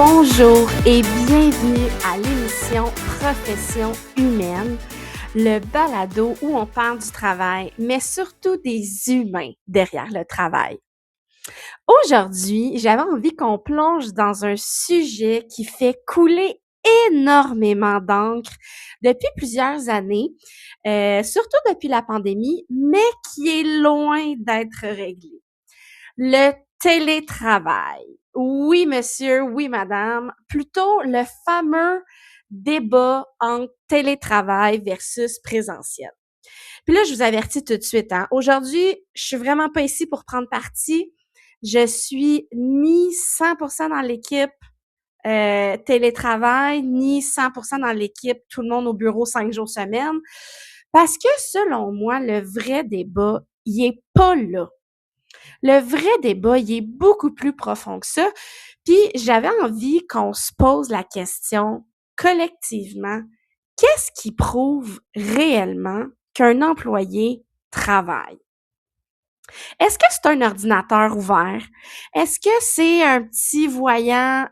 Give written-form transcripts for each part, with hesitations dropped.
Bonjour et bienvenue à l'émission Profession humaine, le balado où on parle du travail, mais surtout des humains derrière le travail. Aujourd'hui, j'avais envie qu'on plonge dans un sujet qui fait couler énormément d'encre depuis plusieurs années, surtout depuis la pandémie, mais qui est loin d'être réglé. Le télétravail. Oui, monsieur, oui, madame. Plutôt le fameux débat entre télétravail versus présentiel. Puis là, je vous avertis tout de suite, hein. Aujourd'hui, je suis vraiment pas ici pour prendre parti. Je suis ni 100% dans l'équipe télétravail, ni 100% dans l'équipe tout le monde au bureau 5 jours semaine. Parce que selon moi, le vrai débat, il est pas là. Le vrai débat, il est beaucoup plus profond que ça. Puis j'avais envie qu'on se pose la question collectivement, qu'est-ce qui prouve réellement qu'un employé travaille? Est-ce que c'est un ordinateur ouvert? Est-ce que c'est un petit voyant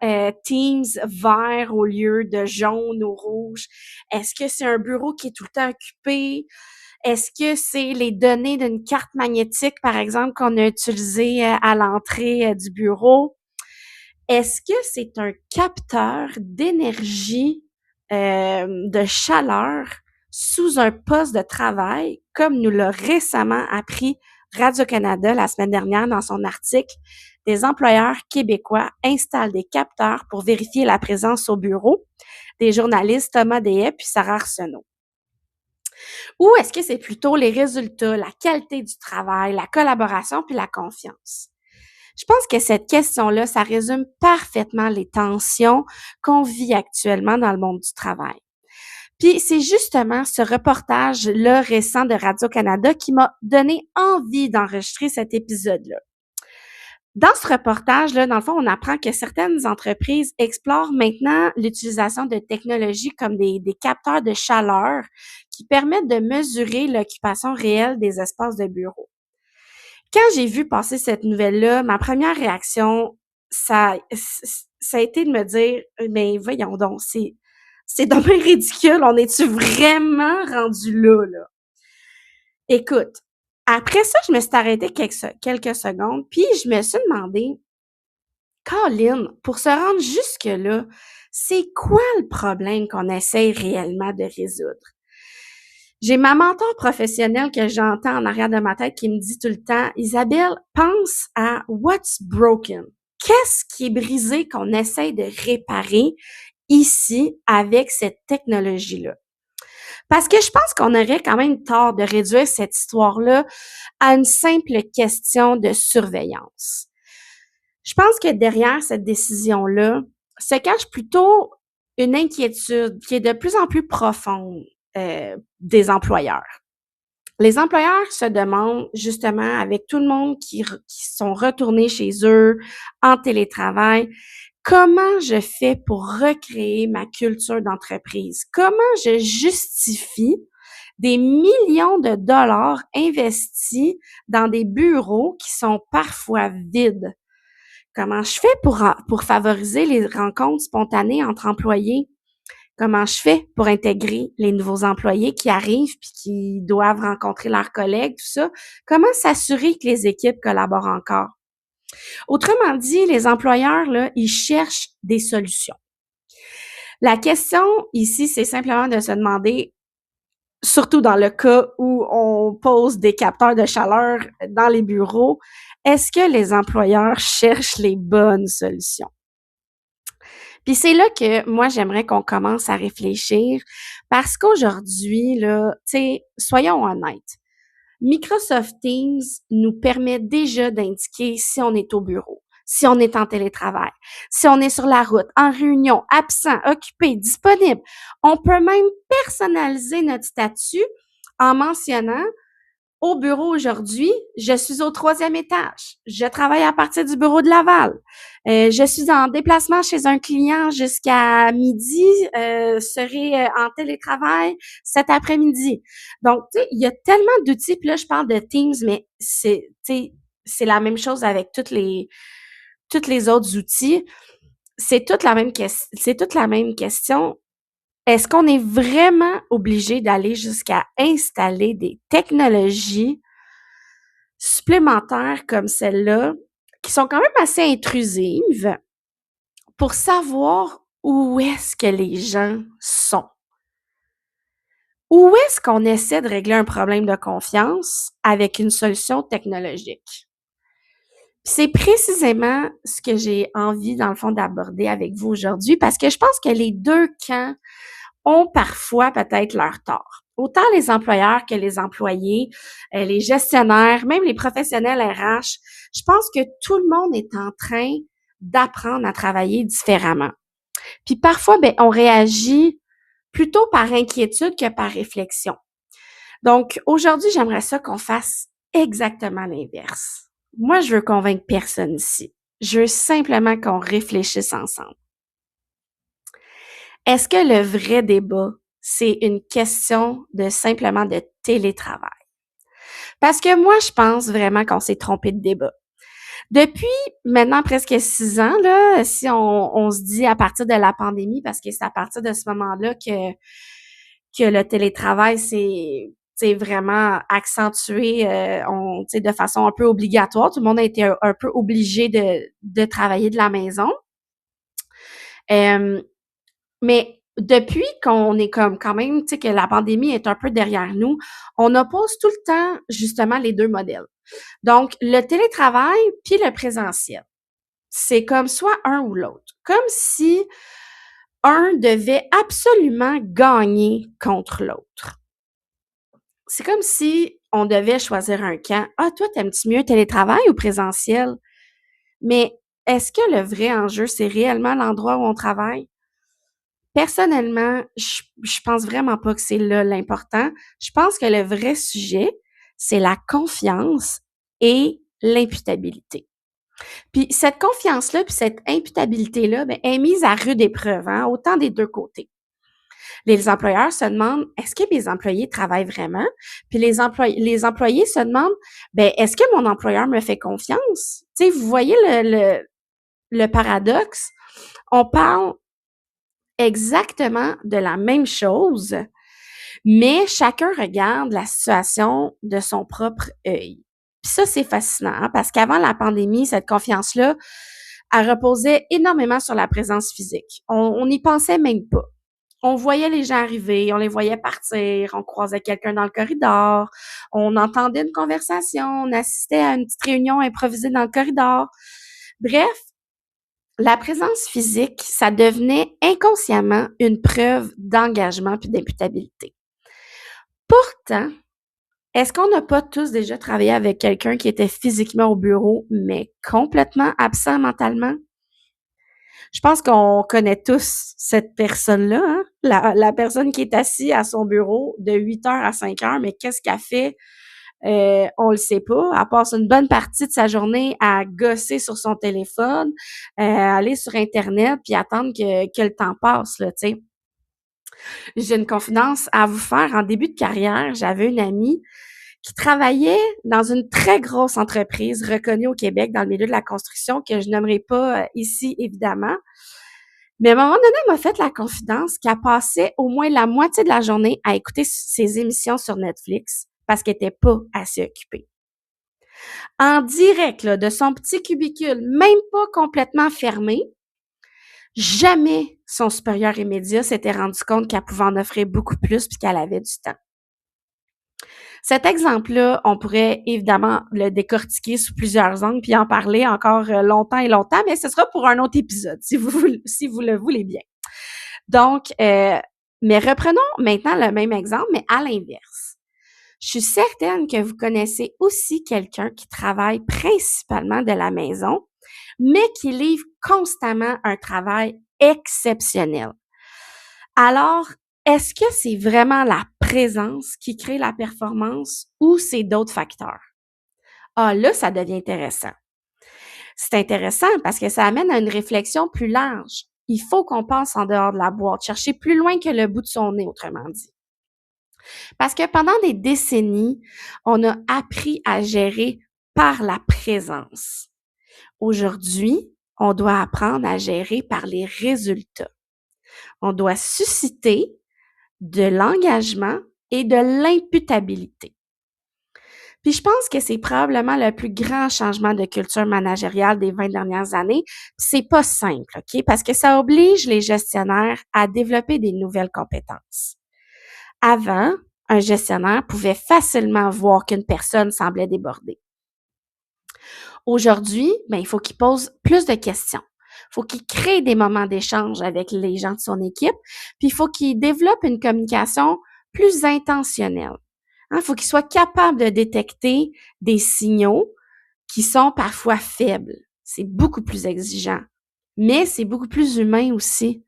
Teams vert au lieu de jaune ou rouge? Est-ce que c'est un bureau qui est tout le temps occupé? Est-ce que c'est les données d'une carte magnétique, par exemple, qu'on a utilisée à l'entrée du bureau? Est-ce que c'est un capteur d'énergie, de chaleur sous un poste de travail, comme nous l'a récemment appris Radio-Canada la semaine dernière dans son article « Des employeurs québécois installent des capteurs pour vérifier la présence au bureau » des journalistes Thomas Deshaies puis Sarah Arsenault. Ou est-ce que c'est plutôt les résultats, la qualité du travail, la collaboration puis la confiance? Je pense que cette question-là, ça résume parfaitement les tensions qu'on vit actuellement dans le monde du travail. Puis c'est justement ce reportage-là récent de Radio-Canada qui m'a donné envie d'enregistrer cet épisode-là. Dans ce reportage-là, dans le fond, on apprend que certaines entreprises explorent maintenant l'utilisation de technologies comme des capteurs de chaleur qui permettent de mesurer l'occupation réelle des espaces de bureau. Quand j'ai vu passer cette nouvelle-là, ma première réaction, ça a été de me dire, mais voyons donc, c'est dommage ridicule, on est-tu vraiment rendu là? Écoute, après ça, je me suis arrêtée quelques secondes, puis je me suis demandé, Colin, pour se rendre jusque-là, c'est quoi le problème qu'on essaie réellement de résoudre? J'ai ma mentor professionnelle que j'entends en arrière de ma tête qui me dit tout le temps, Isabelle, pense à what's broken. Qu'est-ce qui est brisé qu'on essaie de réparer ici avec cette technologie-là? Parce que je pense qu'on aurait quand même tort de réduire cette histoire-là à une simple question de surveillance. Je pense que derrière cette décision-là se cache plutôt une inquiétude qui est de plus en plus profonde des employeurs. Les employeurs se demandent justement, avec tout le monde qui sont retournés chez eux en télétravail, comment je fais pour recréer ma culture d'entreprise? Comment je justifie des millions de dollars investis dans des bureaux qui sont parfois vides? Comment je fais pour favoriser les rencontres spontanées entre employés? Comment je fais pour intégrer les nouveaux employés qui arrivent puis qui doivent rencontrer leurs collègues, tout ça? Comment s'assurer que les équipes collaborent encore? Autrement dit, les employeurs, là, ils cherchent des solutions. La question ici, c'est simplement de se demander, surtout dans le cas où on pose des capteurs de chaleur dans les bureaux, est-ce que les employeurs cherchent les bonnes solutions? Puis c'est là que moi, j'aimerais qu'on commence à réfléchir parce qu'aujourd'hui, là, tu sais, soyons honnêtes, Microsoft Teams nous permet déjà d'indiquer si on est au bureau, si on est en télétravail, si on est sur la route, en réunion, absent, occupé, disponible. On peut même personnaliser notre statut en mentionnant au bureau aujourd'hui, je suis au 3e étage. Je travaille à partir du bureau de Laval. Je suis en déplacement chez un client jusqu'à midi, serai en télétravail cet après-midi. Donc, tu sais, il y a tellement d'outils. Puis là, je parle de Teams, mais c'est la même chose avec toutes les autres outils. c'est toute la même question. Est-ce qu'on est vraiment obligé d'aller jusqu'à installer des technologies supplémentaires comme celle-là, qui sont quand même assez intrusives, pour savoir où est-ce que les gens sont? Où est-ce qu'on essaie de régler un problème de confiance avec une solution technologique? C'est précisément ce que j'ai envie, dans le fond, d'aborder avec vous aujourd'hui, parce que je pense que les deux camps ont parfois peut-être leur tort. Autant les employeurs que les employés, les gestionnaires, même les professionnels RH, je pense que tout le monde est en train d'apprendre à travailler différemment. Puis parfois, on réagit plutôt par inquiétude que par réflexion. Donc, aujourd'hui, j'aimerais ça qu'on fasse exactement l'inverse. Moi, je veux convaincre personne ici. Je veux simplement qu'on réfléchisse ensemble. Est-ce que le vrai débat, c'est une question de simplement de télétravail? Parce que moi, je pense vraiment qu'on s'est trompé de débat. Depuis maintenant presque 6 ans, là, si on se dit à partir de la pandémie, parce que c'est à partir de ce moment-là que le télétravail s'est vraiment accentué, de façon un peu obligatoire. Tout le monde a été un peu obligé de travailler de la maison. Mais depuis qu'on est comme quand même, que la pandémie est un peu derrière nous, on oppose tout le temps justement les deux modèles. Donc, le télétravail puis le présentiel. C'est comme soit un ou l'autre. Comme si un devait absolument gagner contre l'autre. C'est comme si on devait choisir un camp. Ah, toi, t'aimes-tu mieux télétravail ou présentiel? Mais est-ce que le vrai enjeu, c'est réellement l'endroit où on travaille? Personnellement, je pense vraiment pas que c'est là l'important. Je pense que le vrai sujet, c'est la confiance et l'imputabilité. Puis cette confiance-là, puis cette imputabilité-là, est mise à rude épreuve, hein, autant des deux côtés. Les employeurs se demandent, est-ce que mes employés travaillent vraiment? Puis les employés se demandent, est-ce que mon employeur me fait confiance? Tu sais, vous voyez le paradoxe? On parle exactement de la même chose, mais chacun regarde la situation de son propre œil. Puis ça, c'est fascinant, hein, parce qu'avant la pandémie, cette confiance-là, elle reposait énormément sur la présence physique. On n'y pensait même pas. On voyait les gens arriver, on les voyait partir, on croisait quelqu'un dans le corridor, on entendait une conversation, on assistait à une petite réunion improvisée dans le corridor. Bref, la présence physique, ça devenait inconsciemment une preuve d'engagement puis d'imputabilité. Pourtant, est-ce qu'on n'a pas tous déjà travaillé avec quelqu'un qui était physiquement au bureau, mais complètement absent mentalement? Je pense qu'on connaît tous cette personne-là, hein? La personne qui est assise à son bureau de 8 heures à 5 heures, mais qu'est-ce qu'elle fait? On le sait pas. Elle passe une bonne partie de sa journée à gosser sur son téléphone, aller sur Internet, puis attendre que le temps passe, là, tu sais. J'ai une confidence à vous faire. En début de carrière, j'avais une amie qui travaillait dans une très grosse entreprise reconnue au Québec dans le milieu de la construction, que je nommerai pas ici, évidemment. Mais à un moment donné, elle m'a fait la confidence qu'elle passait au moins la moitié de la journée à écouter ses émissions sur Netflix parce qu'elle était pas assez occupée. En direct, là, de son petit cubicule, même pas complètement fermé, jamais son supérieur immédiat s'était rendu compte qu'elle pouvait en offrir beaucoup plus puis qu'elle avait du temps. Cet exemple-là, on pourrait évidemment le décortiquer sous plusieurs angles puis en parler encore longtemps et longtemps, mais ce sera pour un autre épisode, si vous le voulez bien. Donc, mais reprenons maintenant le même exemple, mais à l'inverse. Je suis certaine que vous connaissez aussi quelqu'un qui travaille principalement de la maison, mais qui livre constamment un travail exceptionnel. Alors, est-ce que c'est vraiment la présence qui crée la performance ou c'est d'autres facteurs? Ah, là, ça devient intéressant. C'est intéressant parce que ça amène à une réflexion plus large. Il faut qu'on pense en dehors de la boîte, chercher plus loin que le bout de son nez, autrement dit. Parce que pendant des décennies, on a appris à gérer par la présence. Aujourd'hui, on doit apprendre à gérer par les résultats. On doit susciter de l'engagement et de l'imputabilité. Puis je pense que c'est probablement le plus grand changement de culture managériale des 20 dernières années. C'est pas simple, OK? Parce que ça oblige les gestionnaires à développer des nouvelles compétences. Avant, un gestionnaire pouvait facilement voir qu'une personne semblait débordée. Aujourd'hui, il faut qu'il pose plus de questions. Il faut qu'il crée des moments d'échange avec les gens de son équipe, puis il faut qu'il développe une communication plus intentionnelle. Il faut qu'il soit capable de détecter des signaux qui sont parfois faibles. C'est beaucoup plus exigeant, mais c'est beaucoup plus humain aussi.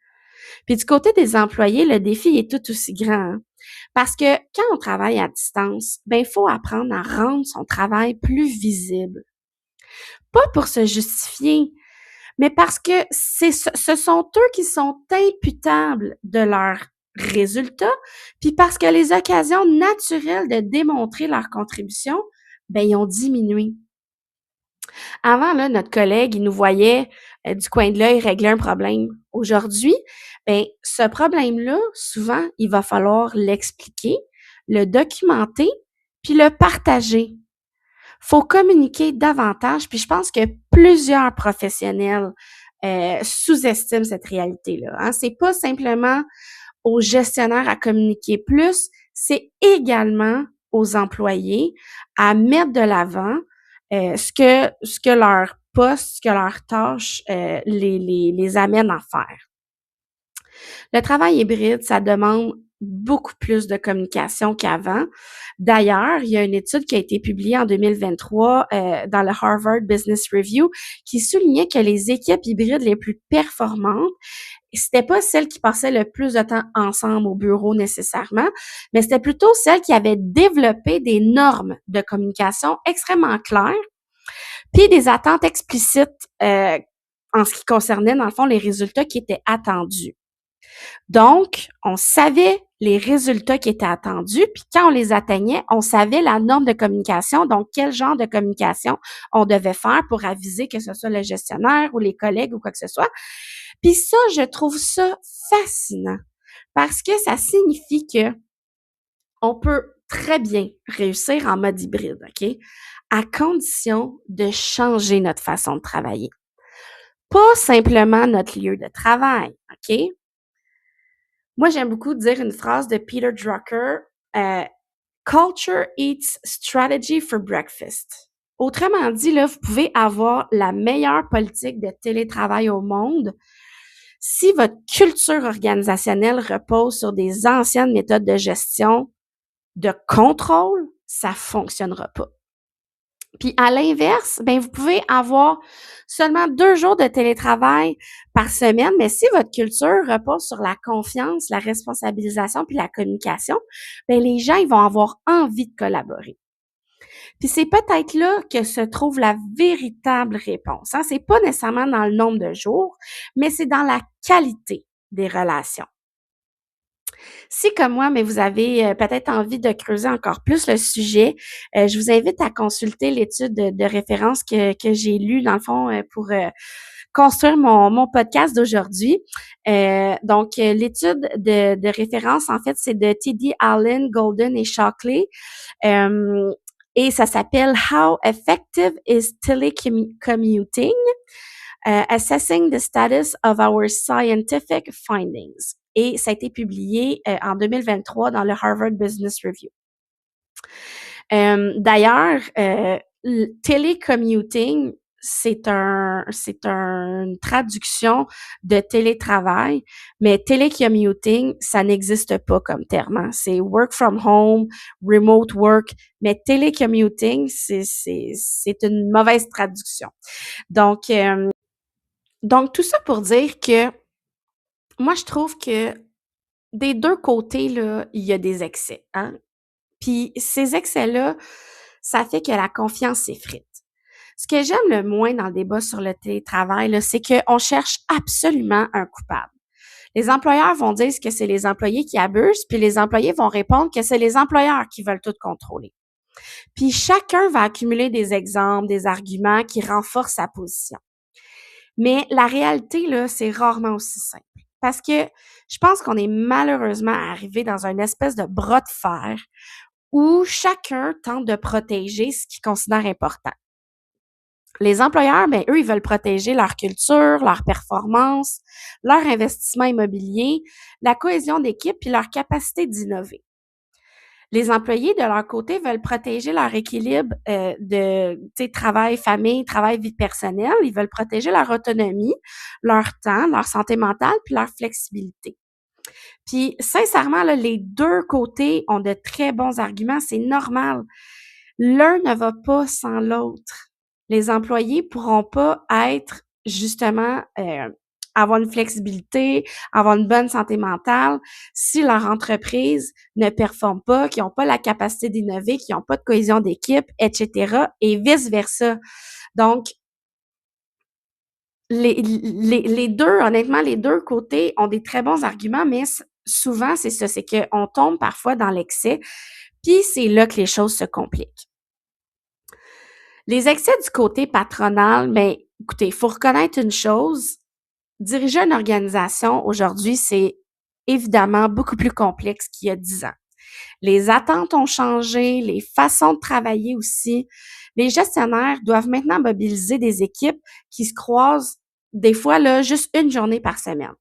Puis du côté des employés, le défi est tout aussi grand, hein. Parce que quand on travaille à distance, il faut apprendre à rendre son travail plus visible. Pas pour se justifier, mais parce que ce sont eux qui sont imputables de leurs résultats, puis parce que les occasions naturelles de démontrer leur contribution, ils ont diminué. Avant, là, notre collègue, il nous voyait du coin de l'œil régler un problème. Aujourd'hui, ce problème-là, souvent, il va falloir l'expliquer, le documenter, puis le partager. Faut communiquer davantage, puis je pense que plusieurs professionnels sous-estiment cette réalité-là. Hein. C'est pas simplement aux gestionnaires à communiquer plus, c'est également aux employés à mettre de l'avant ce que leur poste, ce que leur tâche les amène à faire. Le travail hybride, ça demande beaucoup plus de communication qu'avant. D'ailleurs, il y a une étude qui a été publiée en 2023 dans le Harvard Business Review qui soulignait que les équipes hybrides les plus performantes, c'était pas celles qui passaient le plus de temps ensemble au bureau nécessairement, mais c'était plutôt celles qui avaient développé des normes de communication extrêmement claires, puis des attentes explicites en ce qui concernait, dans le fond, les résultats qui étaient attendus. Donc, on savait les résultats qui étaient attendus, puis quand on les atteignait, on savait la norme de communication, donc quel genre de communication on devait faire pour aviser que ce soit le gestionnaire ou les collègues ou quoi que ce soit. Puis ça, je trouve ça fascinant parce que ça signifie que on peut très bien réussir en mode hybride, OK? À condition de changer notre façon de travailler. Pas simplement notre lieu de travail, OK? Moi, j'aime beaucoup dire une phrase de Peter Drucker, Culture eats strategy for breakfast. Autrement dit, là, vous pouvez avoir la meilleure politique de télétravail au monde. Si votre culture organisationnelle repose sur des anciennes méthodes de gestion, de contrôle, ça fonctionnera pas. Puis à l'inverse, vous pouvez avoir seulement 2 jours de télétravail par semaine, mais si votre culture repose sur la confiance, la responsabilisation puis la communication, les gens ils vont avoir envie de collaborer. Puis c'est peut-être là que se trouve la véritable réponse. Hein? C'est pas nécessairement dans le nombre de jours, mais c'est dans la qualité des relations. Si, comme moi, mais vous avez peut-être envie de creuser encore plus le sujet, je vous invite à consulter l'étude de référence que j'ai lue, dans le fond, pour construire mon podcast d'aujourd'hui. Donc, l'étude de référence, en fait, c'est de T.D. Allen, Golden et Shockley. Et ça s'appelle How Effective is Telecommuting? Assessing the Status of Our Scientific Findings. Et ça a été publié en 2023 dans le Harvard Business Review. D'ailleurs, télécommuting, c'est une traduction de télétravail, mais télécommuting, ça n'existe pas comme terme. Hein. C'est work from home, remote work, mais télécommuting, c'est une mauvaise traduction. Donc, tout ça pour dire que moi, je trouve que des deux côtés, là, il y a des excès. Hein? Puis ces excès-là, ça fait que la confiance s'effrite. Ce que j'aime le moins dans le débat sur le télétravail, là, c'est qu'on cherche absolument un coupable. Les employeurs vont dire que c'est les employés qui abusent, puis les employés vont répondre que c'est les employeurs qui veulent tout contrôler. Puis chacun va accumuler des exemples, des arguments qui renforcent sa position. Mais la réalité, là, c'est rarement aussi simple. Parce que je pense qu'on est malheureusement arrivé dans une espèce de bras de fer où chacun tente de protéger ce qu'il considère important. Les employeurs, ben eux, ils veulent protéger leur culture, leur performance, leur investissement immobilier, la cohésion d'équipe puis leur capacité d'innover. Les employés, de leur côté, veulent protéger leur équilibre de travail, famille, travail, vie personnelle. Ils veulent protéger leur autonomie, leur temps, leur santé mentale, puis leur flexibilité. Puis, sincèrement, là, les deux côtés ont de très bons arguments. C'est normal. L'un ne va pas sans l'autre. Les employés pourront pas être justement avoir une flexibilité, avoir une bonne santé mentale si leur entreprise ne performe pas, qu'ils n'ont pas la capacité d'innover, qu'ils n'ont pas de cohésion d'équipe, etc. et vice-versa. Donc, les deux, honnêtement, les deux côtés ont des très bons arguments, mais souvent, c'est ça, c'est qu'on tombe parfois dans l'excès, puis c'est là que les choses se compliquent. Les excès du côté patronal, ben, écoutez, il faut reconnaître une chose, diriger une organisation aujourd'hui, c'est évidemment beaucoup plus complexe qu'il y a 10 ans. Les attentes ont changé, les façons de travailler aussi. Les gestionnaires doivent maintenant mobiliser des équipes qui se croisent des fois là juste une journée par semaine.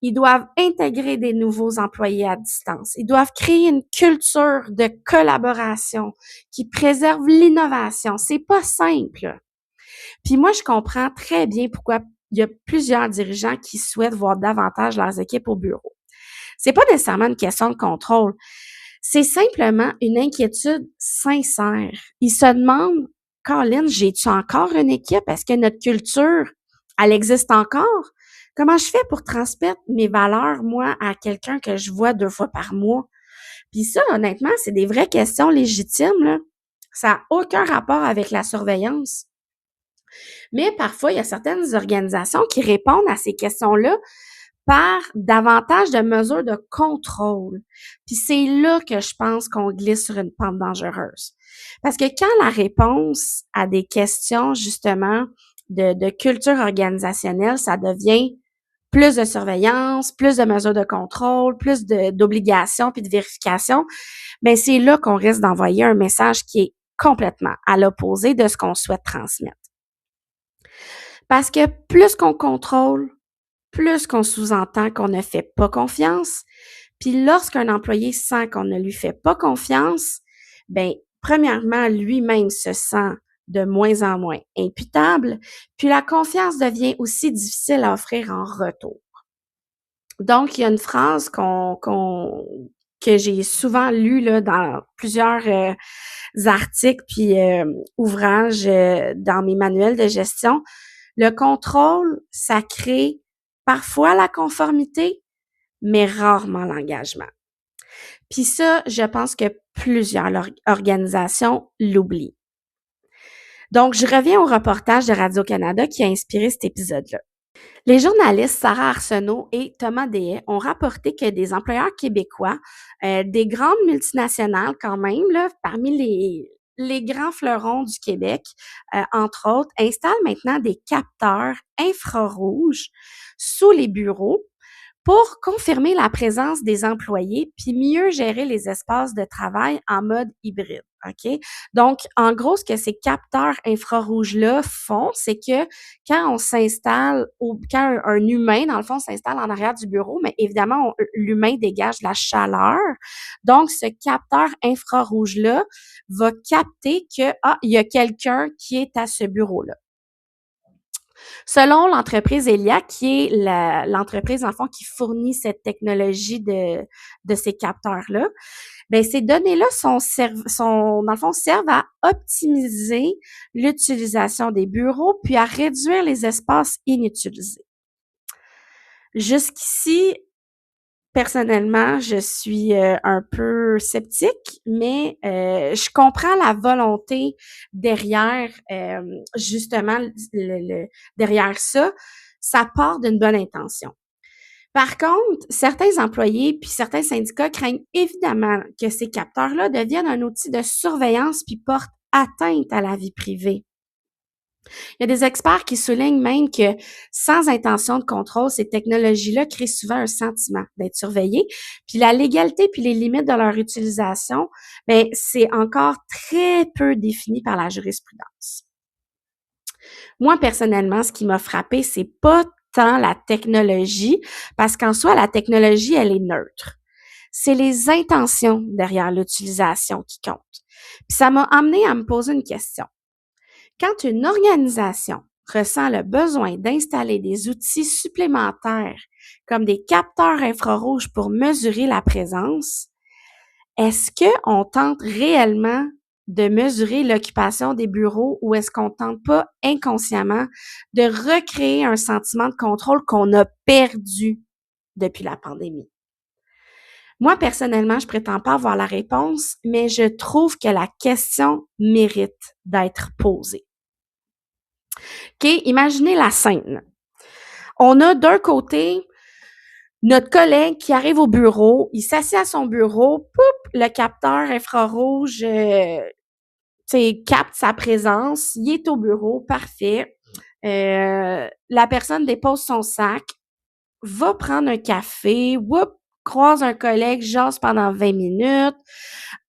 Ils doivent intégrer des nouveaux employés à distance. Ils doivent créer une culture de collaboration qui préserve l'innovation. C'est pas simple. Puis moi, je comprends très bien pourquoi il y a plusieurs dirigeants qui souhaitent voir davantage leurs équipes au bureau. C'est pas nécessairement une question de contrôle. C'est simplement une inquiétude sincère. Ils se demandent, Colin, j'ai-tu encore une équipe? Est-ce que notre culture, elle existe encore? Comment je fais pour transmettre mes valeurs, moi, à quelqu'un que je vois 2 fois par mois? Puis ça, honnêtement, c'est des vraies questions légitimes, là. Ça n'a aucun rapport avec la surveillance. Mais parfois, il y a certaines organisations qui répondent à ces questions-là par davantage de mesures de contrôle. Puis c'est là que je pense qu'on glisse sur une pente dangereuse. Parce que quand la réponse à des questions, justement, de culture organisationnelle, ça devient plus de surveillance, plus de mesures de contrôle, plus d'obligations puis de vérification, mais c'est là qu'on risque d'envoyer un message qui est complètement à l'opposé de ce qu'on souhaite transmettre. Parce que plus qu'on contrôle, plus qu'on sous-entend qu'on ne fait pas confiance. Puis lorsqu'un employé sent qu'on ne lui fait pas confiance, ben premièrement, lui-même se sent de moins en moins imputable, puis la confiance devient aussi difficile à offrir en retour. Donc, il y a une phrase que j'ai souvent lue là, dans plusieurs articles puis ouvrages dans mes manuels de gestion. Le contrôle, ça crée parfois la conformité, mais rarement l'engagement. Puis ça, je pense que plusieurs organisations l'oublient. Donc, je reviens au reportage de Radio-Canada qui a inspiré cet épisode-là. Les journalistes Sarah Arsenault et Thomas Dehaye ont rapporté que des employeurs québécois, des grandes multinationales quand même, là, parmi les grands fleurons du Québec, entre autres, installent maintenant des capteurs infrarouges sous les bureaux pour confirmer la présence des employés puis mieux gérer les espaces de travail en mode hybride. OK? Donc, en gros, ce que ces capteurs infrarouges-là font, c'est que quand on s'installe, quand un humain, dans le fond, s'installe en arrière du bureau, mais évidemment, l'humain dégage de la chaleur. Donc, ce capteur infrarouge-là va capter que, il y a quelqu'un qui est à ce bureau-là. Selon l'entreprise Elia, qui est l'entreprise, en fond, qui fournit cette technologie de ces capteurs-là, ben ces données-là dans le fond, servent à optimiser l'utilisation des bureaux puis à réduire les espaces inutilisés. Jusqu'ici, personnellement, je suis un peu sceptique, mais je comprends la volonté derrière justement derrière ça. Ça part d'une bonne intention. Par contre, certains employés puis certains syndicats craignent évidemment que ces capteurs-là deviennent un outil de surveillance puis portent atteinte à la vie privée. Il y a des experts qui soulignent même que sans intention de contrôle, ces technologies-là créent souvent un sentiment d'être surveillées. Puis la légalité puis les limites de leur utilisation, ben c'est encore très peu défini par la jurisprudence. Moi, personnellement, ce qui m'a frappé, c'est pas tant la technologie, parce qu'en soi, la technologie, elle est neutre. C'est les intentions derrière l'utilisation qui comptent. Puis ça m'a amené à me poser une question. Quand une organisation ressent le besoin d'installer des outils supplémentaires comme des capteurs infrarouges pour mesurer la présence, est-ce qu'on tente réellement de mesurer l'occupation des bureaux ou est-ce qu'on tente pas inconsciemment de recréer un sentiment de contrôle qu'on a perdu depuis la pandémie? Moi, personnellement, je prétends pas avoir la réponse, mais je trouve que la question mérite d'être posée. OK, imaginez la scène. On a d'un côté notre collègue qui arrive au bureau, il s'assied à son bureau, poup, le capteur infrarouge capte sa présence, il est au bureau, parfait. La personne dépose son sac, va prendre un café, whoop, croise un collègue, jase pendant 20 minutes.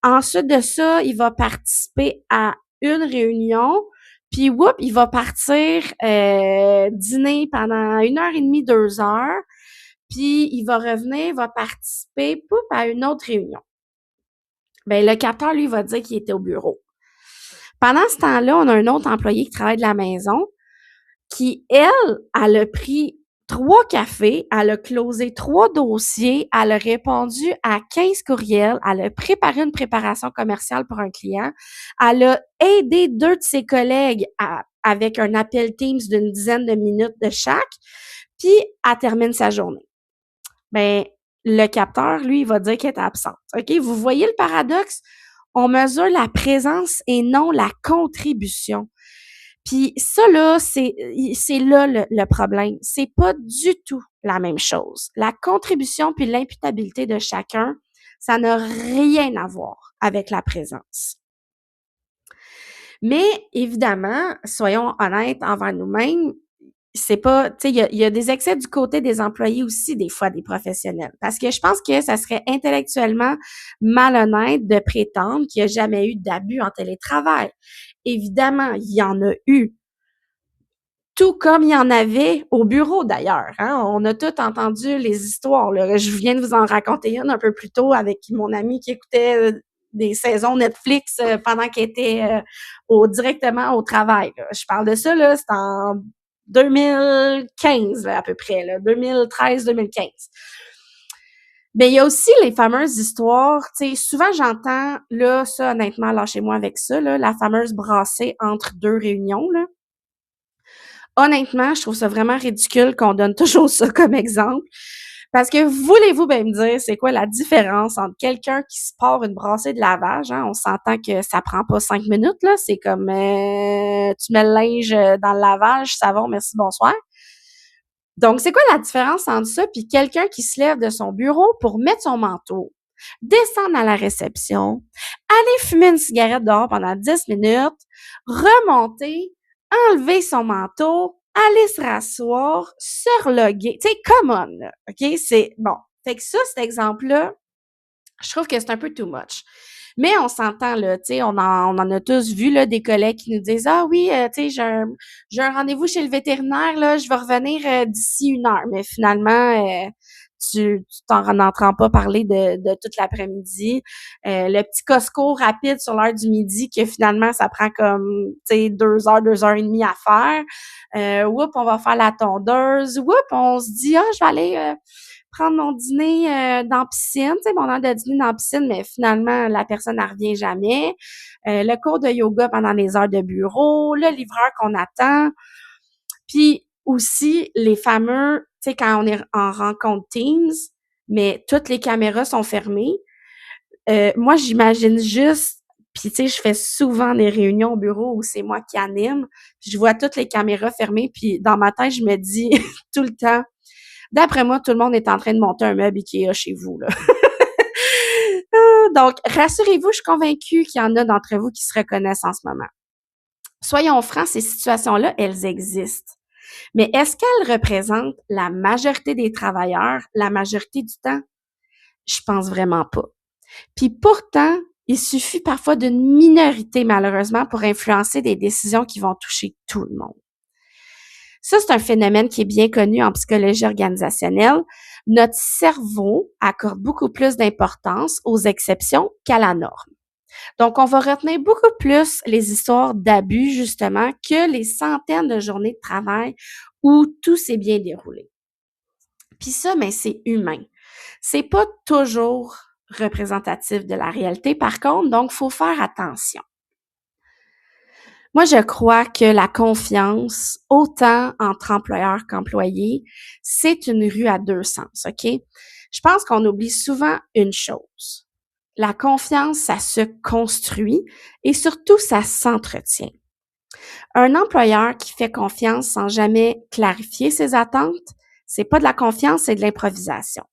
Ensuite de ça, il va participer à une réunion, puis whoop, il va partir dîner pendant 1 heure et demie, 2 heures, puis il va revenir, il va participer, poup, à une autre réunion. Ben le capteur, lui, va dire qu'il était au bureau. Pendant ce temps-là, on a un autre employé qui travaille de la maison qui, elle a pris 3 cafés, elle a closé 3 dossiers, elle a répondu à 15 courriels, elle a préparé une préparation commerciale pour un client, elle a aidé 2 de ses collègues avec un appel Teams d'une dizaine de minutes de chaque, puis elle termine sa journée. Ben, le capteur, lui, il va dire qu'elle est absente. OK? Vous voyez le paradoxe? On mesure la présence et non la contribution. Puis ça, là, c'est là le problème. C'est pas du tout la même chose. La contribution puis l'imputabilité de chacun, ça n'a rien à voir avec la présence. Mais évidemment, soyons honnêtes envers nous-mêmes, c'est pas, tu sais, il y a des excès du côté des employés aussi, des fois, des professionnels. Parce que je pense que ça serait intellectuellement malhonnête de prétendre qu'il n'y a jamais eu d'abus en télétravail. Évidemment, il y en a eu. Tout comme il y en avait au bureau, d'ailleurs. Hein? On a tous entendu les histoires. Là. Je viens de vous en raconter une un peu plus tôt avec mon ami qui écoutait des saisons Netflix pendant qu'il était directement au travail. Là. Je parle de ça, là, c'est en 2015 là, à peu près, 2013-2015. Mais il y a aussi les fameuses histoires, tu sais, souvent j'entends, là, ça, honnêtement, lâchez-moi avec ça, là, la fameuse brassée entre 2 réunions, là. Honnêtement, je trouve ça vraiment ridicule qu'on donne toujours ça comme exemple. Parce que voulez-vous bien me dire, c'est quoi la différence entre quelqu'un qui se part une brassée de lavage, hein? On s'entend que ça prend pas 5 minutes, là. C'est comme, tu mets le linge dans le lavage, savon, merci, bonsoir. Donc, c'est quoi la différence entre ça puis quelqu'un qui se lève de son bureau pour mettre son manteau, descendre à la réception, aller fumer une cigarette dehors pendant 10 minutes, remonter, enlever son manteau, aller se rasseoir, se reloguer. Tu sais, come on, là, OK? C'est bon. Fait que ça, cet exemple-là, je trouve que c'est un peu too much. Mais on s'entend, là, tu sais, on en a tous vu, là, des collègues qui nous disent, ah oui, tu sais, j'ai un rendez-vous chez le vétérinaire, là, je vais revenir d'ici 1 heure. Mais finalement, tu t'en entends pas parler de toute l'après-midi. Le petit Costco rapide sur l'heure du midi que finalement, ça prend comme, tu sais, 2 heures, 2 heures et demie à faire. On va faire la tondeuse. On se dit, ah, je vais aller prendre mon dîner dans la piscine, tu sais, mon heure de dîner dans la piscine, mais finalement, la personne ne revient jamais. Le cours de yoga pendant les heures de bureau, le livreur qu'on attend. Puis aussi, les fameux, tu sais, quand on est en rencontre Teams, mais toutes les caméras sont fermées. Moi, j'imagine juste, puis tu sais, je fais souvent des réunions au bureau où c'est moi qui anime, puis je vois toutes les caméras fermées, puis dans ma tête, je me dis tout le temps, d'après moi, tout le monde est en train de monter un meuble IKEA chez vous, là. Donc, rassurez-vous, je suis convaincue qu'il y en a d'entre vous qui se reconnaissent en ce moment. Soyons francs, ces situations-là, elles existent. Mais est-ce qu'elles représentent la majorité des travailleurs, la majorité du temps? Je pense vraiment pas. Puis pourtant, il suffit parfois d'une minorité, malheureusement, pour influencer des décisions qui vont toucher tout le monde. Ça, c'est un phénomène qui est bien connu en psychologie organisationnelle. Notre cerveau accorde beaucoup plus d'importance aux exceptions qu'à la norme. Donc, on va retenir beaucoup plus les histoires d'abus, justement, que les centaines de journées de travail où tout s'est bien déroulé. Puis ça, mais c'est humain. C'est pas toujours représentatif de la réalité, par contre, donc faut faire attention. Moi, je crois que la confiance, autant entre employeurs qu'employés, c'est une rue à deux sens, OK? Je pense qu'on oublie souvent une chose. La confiance, ça se construit et surtout, ça s'entretient. Un employeur qui fait confiance sans jamais clarifier ses attentes, c'est pas de la confiance, c'est de l'improvisation.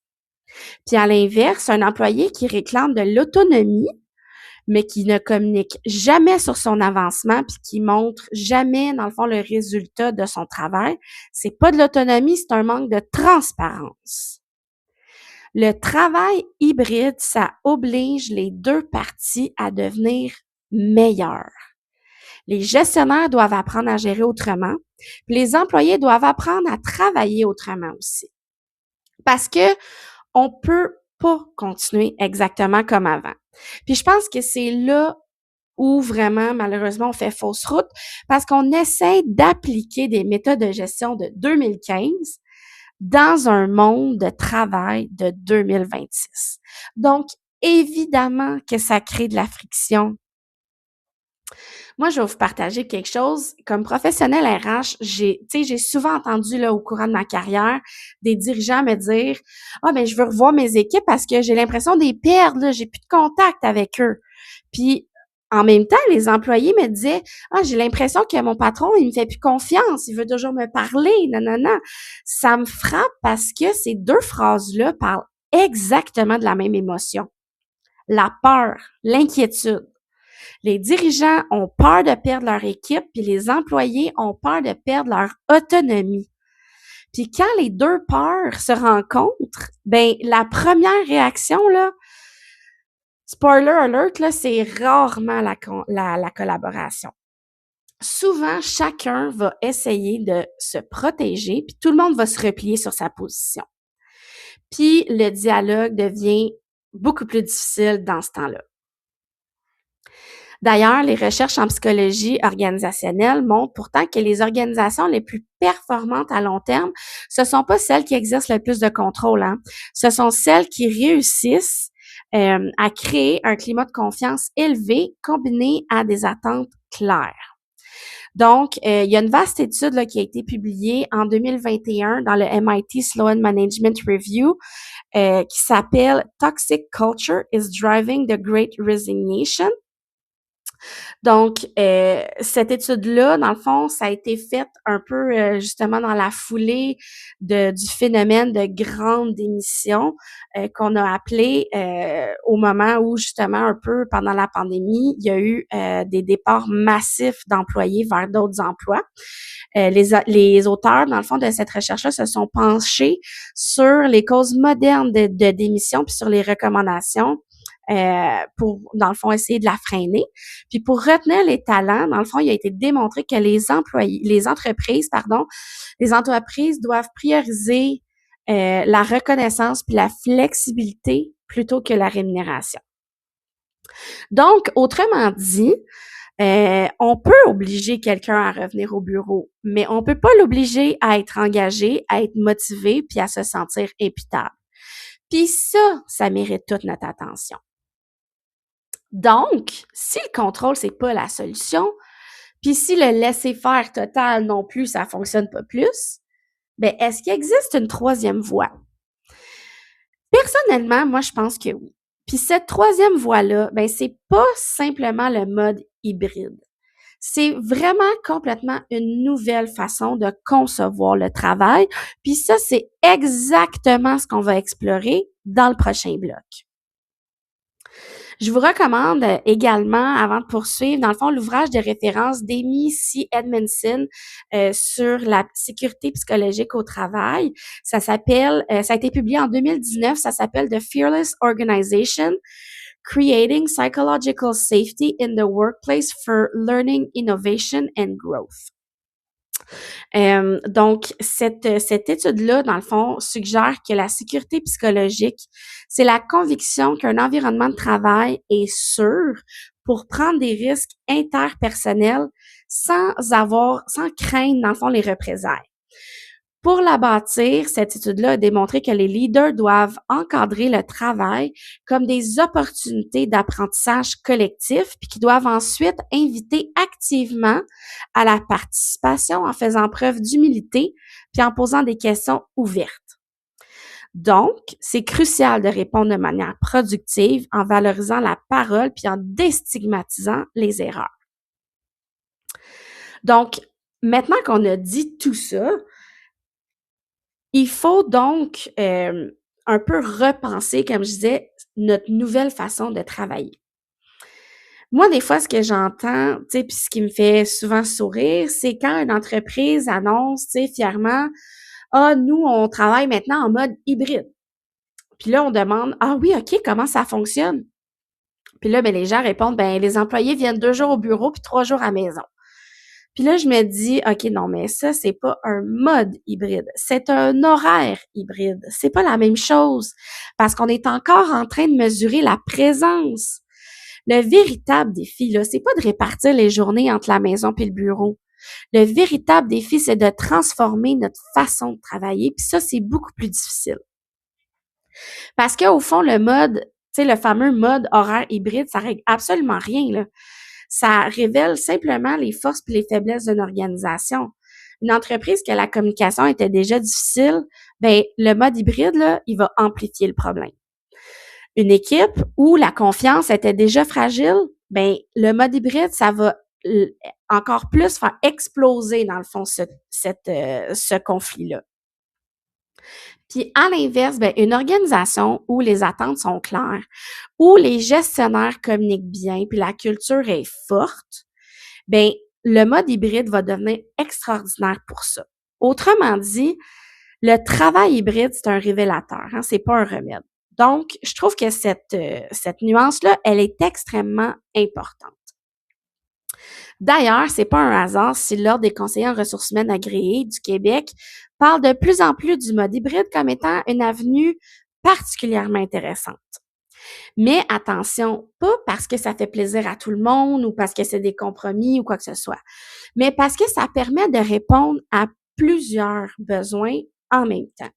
Puis à l'inverse, un employé qui réclame de l'autonomie, mais qui ne communique jamais sur son avancement puis qui montre jamais, dans le fond, le résultat de son travail, c'est pas de l'autonomie, c'est un manque de transparence. Le travail hybride, ça oblige les deux parties à devenir meilleures. Les gestionnaires doivent apprendre à gérer autrement, puis les employés doivent apprendre à travailler autrement aussi. Parce que on peut pas continuer exactement comme avant. Puis je pense que c'est là où vraiment, malheureusement, on fait fausse route parce qu'on essaie d'appliquer des méthodes de gestion de 2015 dans un monde de travail de 2026. Donc, évidemment que ça crée de la friction. Moi, je vais vous partager quelque chose. Comme professionnel RH, j'ai souvent entendu là au courant de ma carrière des dirigeants me dire ah ben je veux revoir mes équipes parce que j'ai l'impression de les perdre, là, j'ai plus de contact avec eux. Puis en même temps, les employés me disaient ah j'ai l'impression que mon patron il me fait plus confiance, il veut toujours me parler, non non non. Ça me frappe parce que ces deux phrases-là parlent exactement de la même émotion. La peur, l'inquiétude. Les dirigeants ont peur de perdre leur équipe, puis les employés ont peur de perdre leur autonomie. Puis quand les deux peurs se rencontrent, ben la première réaction là, spoiler alert là, c'est rarement la collaboration. Souvent, chacun va essayer de se protéger, puis tout le monde va se replier sur sa position. Puis le dialogue devient beaucoup plus difficile dans ce temps-là. D'ailleurs, les recherches en psychologie organisationnelle montrent pourtant que les organisations les plus performantes à long terme, ce sont pas celles qui exercent le plus de contrôle, hein. Ce sont celles qui réussissent à créer un climat de confiance élevé combiné à des attentes claires. Donc, il y a une vaste étude là, qui a été publiée en 2021 dans le MIT Sloan Management Review qui s'appelle Toxic Culture is Driving the Great Resignation. Donc, cette étude-là, dans le fond, ça a été faite un peu justement dans la foulée du phénomène de grande démission qu'on a appelé au moment où justement un peu pendant la pandémie, il y a eu des départs massifs d'employés vers d'autres emplois. Les auteurs, dans le fond, de cette recherche-là se sont penchés sur les causes modernes de démission puis sur les recommandations pour, dans le fond, essayer de la freiner. Puis pour retenir les talents, dans le fond, il a été démontré que les entreprises doivent prioriser la reconnaissance puis la flexibilité plutôt que la rémunération. Donc, autrement dit, on peut obliger quelqu'un à revenir au bureau, mais on peut pas l'obliger à être engagé, à être motivé puis à se sentir imputable. Puis ça mérite toute notre attention. Donc, si le contrôle, c'est pas la solution, puis si le laisser-faire total non plus, ça fonctionne pas plus, ben est-ce qu'il existe une troisième voie? Personnellement, moi, je pense que oui. Puis cette troisième voie-là, ben c'est pas simplement le mode hybride. C'est vraiment complètement une nouvelle façon de concevoir le travail. Puis ça, c'est exactement ce qu'on va explorer dans le prochain bloc. Je vous recommande également, avant de poursuivre, dans le fond, l'ouvrage de référence d'Amy C. Edmondson sur la sécurité psychologique au travail. Ça s'appelle, ça a été publié en 2019, ça s'appelle The Fearless Organization, Creating Psychological Safety in the Workplace for Learning, Innovation and Growth. Donc, cette étude-là, dans le fond, suggère que la sécurité psychologique, c'est la conviction qu'un environnement de travail est sûr pour prendre des risques interpersonnels sans craindre, dans le fond, les représailles. Pour la bâtir, cette étude-là a démontré que les leaders doivent encadrer le travail comme des opportunités d'apprentissage collectif, puis qu'ils doivent ensuite inviter activement à la participation en faisant preuve d'humilité, puis en posant des questions ouvertes. Donc, c'est crucial de répondre de manière productive en valorisant la parole puis en déstigmatisant les erreurs. Donc, maintenant qu'on a dit tout ça, il faut donc un peu repenser, comme je disais, notre nouvelle façon de travailler. Moi, des fois, ce que j'entends, tu sais, puis ce qui me fait souvent sourire, c'est quand une entreprise annonce, tu sais, fièrement, ah, nous, on travaille maintenant en mode hybride. Puis là, on demande, ah oui, OK, comment ça fonctionne? Puis là, ben, les gens répondent, ben, les employés viennent 2 jours au bureau puis 3 jours à la maison. Puis là, je me dis, OK, non, mais ça, c'est pas un mode hybride. C'est un horaire hybride. C'est pas la même chose parce qu'on est encore en train de mesurer la présence. Le véritable défi, là, c'est pas de répartir les journées entre la maison puis le bureau. Le véritable défi, c'est de transformer notre façon de travailler. Puis ça, c'est beaucoup plus difficile. Parce qu'au fond, le mode, tu sais, le fameux mode horaire hybride, ça règle absolument rien, là. Ça révèle simplement les forces et les faiblesses d'une organisation. Une entreprise que la communication était déjà difficile, ben le mode hybride, là, il va amplifier le problème. Une équipe où la confiance était déjà fragile, ben le mode hybride, ça va encore plus faire exploser, dans le fond, ce conflit-là. Puis à l'inverse, ben, une organisation où les attentes sont claires, où les gestionnaires communiquent bien, puis la culture est forte, ben le mode hybride va devenir extraordinaire pour ça. Autrement dit, le travail hybride, c'est un révélateur, hein, c'est pas un remède. Donc, je trouve que cette nuance-là, elle est extrêmement importante. D'ailleurs, c'est pas un hasard si l'Ordre des conseillers en ressources humaines agréés du Québec parle de plus en plus du mode hybride comme étant une avenue particulièrement intéressante. Mais attention, pas parce que ça fait plaisir à tout le monde ou parce que c'est des compromis ou quoi que ce soit, mais parce que ça permet de répondre à plusieurs besoins en même temps.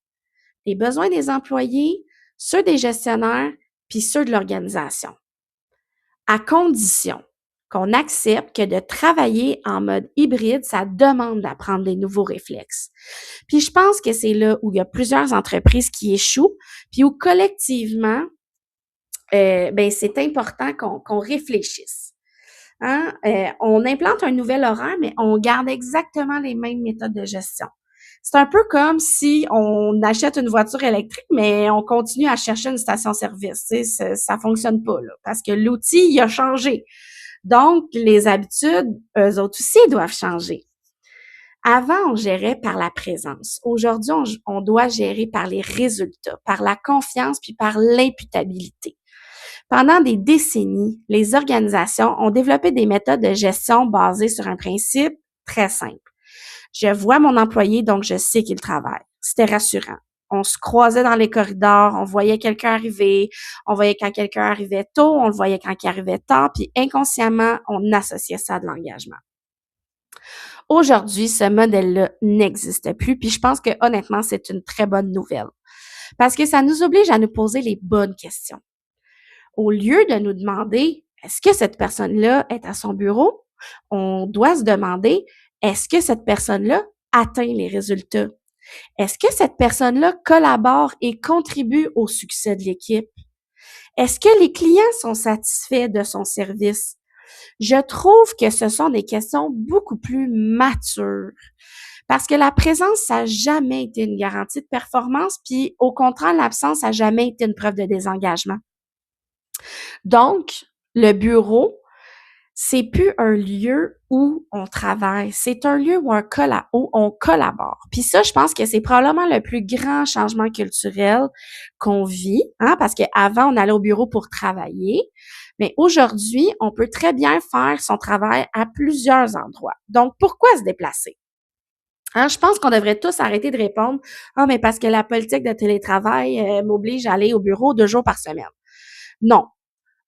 Les besoins des employés, ceux des gestionnaires, puis ceux de l'organisation. À condition qu'on accepte que de travailler en mode hybride, ça demande d'apprendre des nouveaux réflexes. Puis je pense que c'est là où il y a plusieurs entreprises qui échouent, puis où collectivement, ben c'est important qu'on réfléchisse. Hein? On implante un nouvel horaire, mais on garde exactement les mêmes méthodes de gestion. C'est un peu comme si on achète une voiture électrique, mais on continue à chercher une station-service. Tu sais, ça fonctionne pas, là, parce que l'outil, il a changé. Donc, les habitudes, eux autres aussi, doivent changer. Avant, on gérait par la présence. Aujourd'hui, on doit gérer par les résultats, par la confiance, puis par l'imputabilité. Pendant des décennies, les organisations ont développé des méthodes de gestion basées sur un principe très simple. Je vois mon employé, donc je sais qu'il travaille. C'était rassurant. On se croisait dans les corridors, on voyait quelqu'un arriver, on voyait quand quelqu'un arrivait tôt, on le voyait quand il arrivait tard, puis inconsciemment, on associait ça à de l'engagement. Aujourd'hui, ce modèle-là n'existe plus, puis je pense que honnêtement, c'est une très bonne nouvelle. Parce que ça nous oblige à nous poser les bonnes questions. Au lieu de nous demander, est-ce que cette personne-là est à son bureau? On doit se demander, est-ce que cette personne-là atteint les résultats? Est-ce que cette personne-là collabore et contribue au succès de l'équipe? Est-ce que les clients sont satisfaits de son service? Je trouve que ce sont des questions beaucoup plus matures. Parce que la présence, ça n'a jamais été une garantie de performance, puis au contraire, l'absence n'a jamais été une preuve de désengagement. Donc, le bureau, c'est plus un lieu où on travaille, c'est un lieu où on collabore. Puis ça, je pense que c'est probablement le plus grand changement culturel qu'on vit, hein, parce qu'avant, on allait au bureau pour travailler, mais aujourd'hui, on peut très bien faire son travail à plusieurs endroits. Donc, pourquoi se déplacer? Hein, je pense qu'on devrait tous arrêter de répondre: «Ah, mais parce que la politique de télétravail, m'oblige à aller au bureau 2 jours par semaine». Non,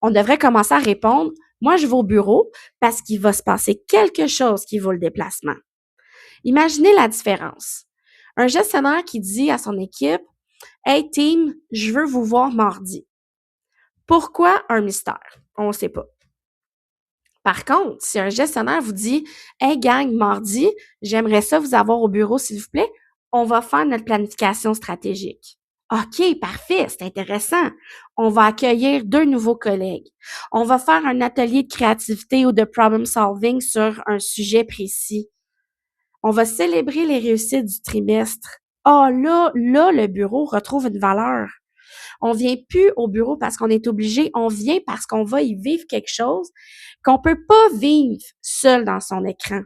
on devrait commencer à répondre: «Moi, je vais au bureau parce qu'il va se passer quelque chose qui vaut le déplacement». Imaginez la différence. Un gestionnaire qui dit à son équipe: «Hey team, je veux vous voir mardi». Pourquoi? Un mystère. On ne sait pas. Par contre, si un gestionnaire vous dit: «Hey gang, mardi, j'aimerais ça vous avoir au bureau s'il vous plaît, on va faire notre planification stratégique». OK, parfait, c'est intéressant. On va accueillir 2 nouveaux collègues. On va faire un atelier de créativité ou de problem solving sur un sujet précis. On va célébrer les réussites du trimestre. Ah là, le bureau retrouve une valeur. On vient plus au bureau parce qu'on est obligé, on vient parce qu'on va y vivre quelque chose qu'on peut pas vivre seul dans son écran.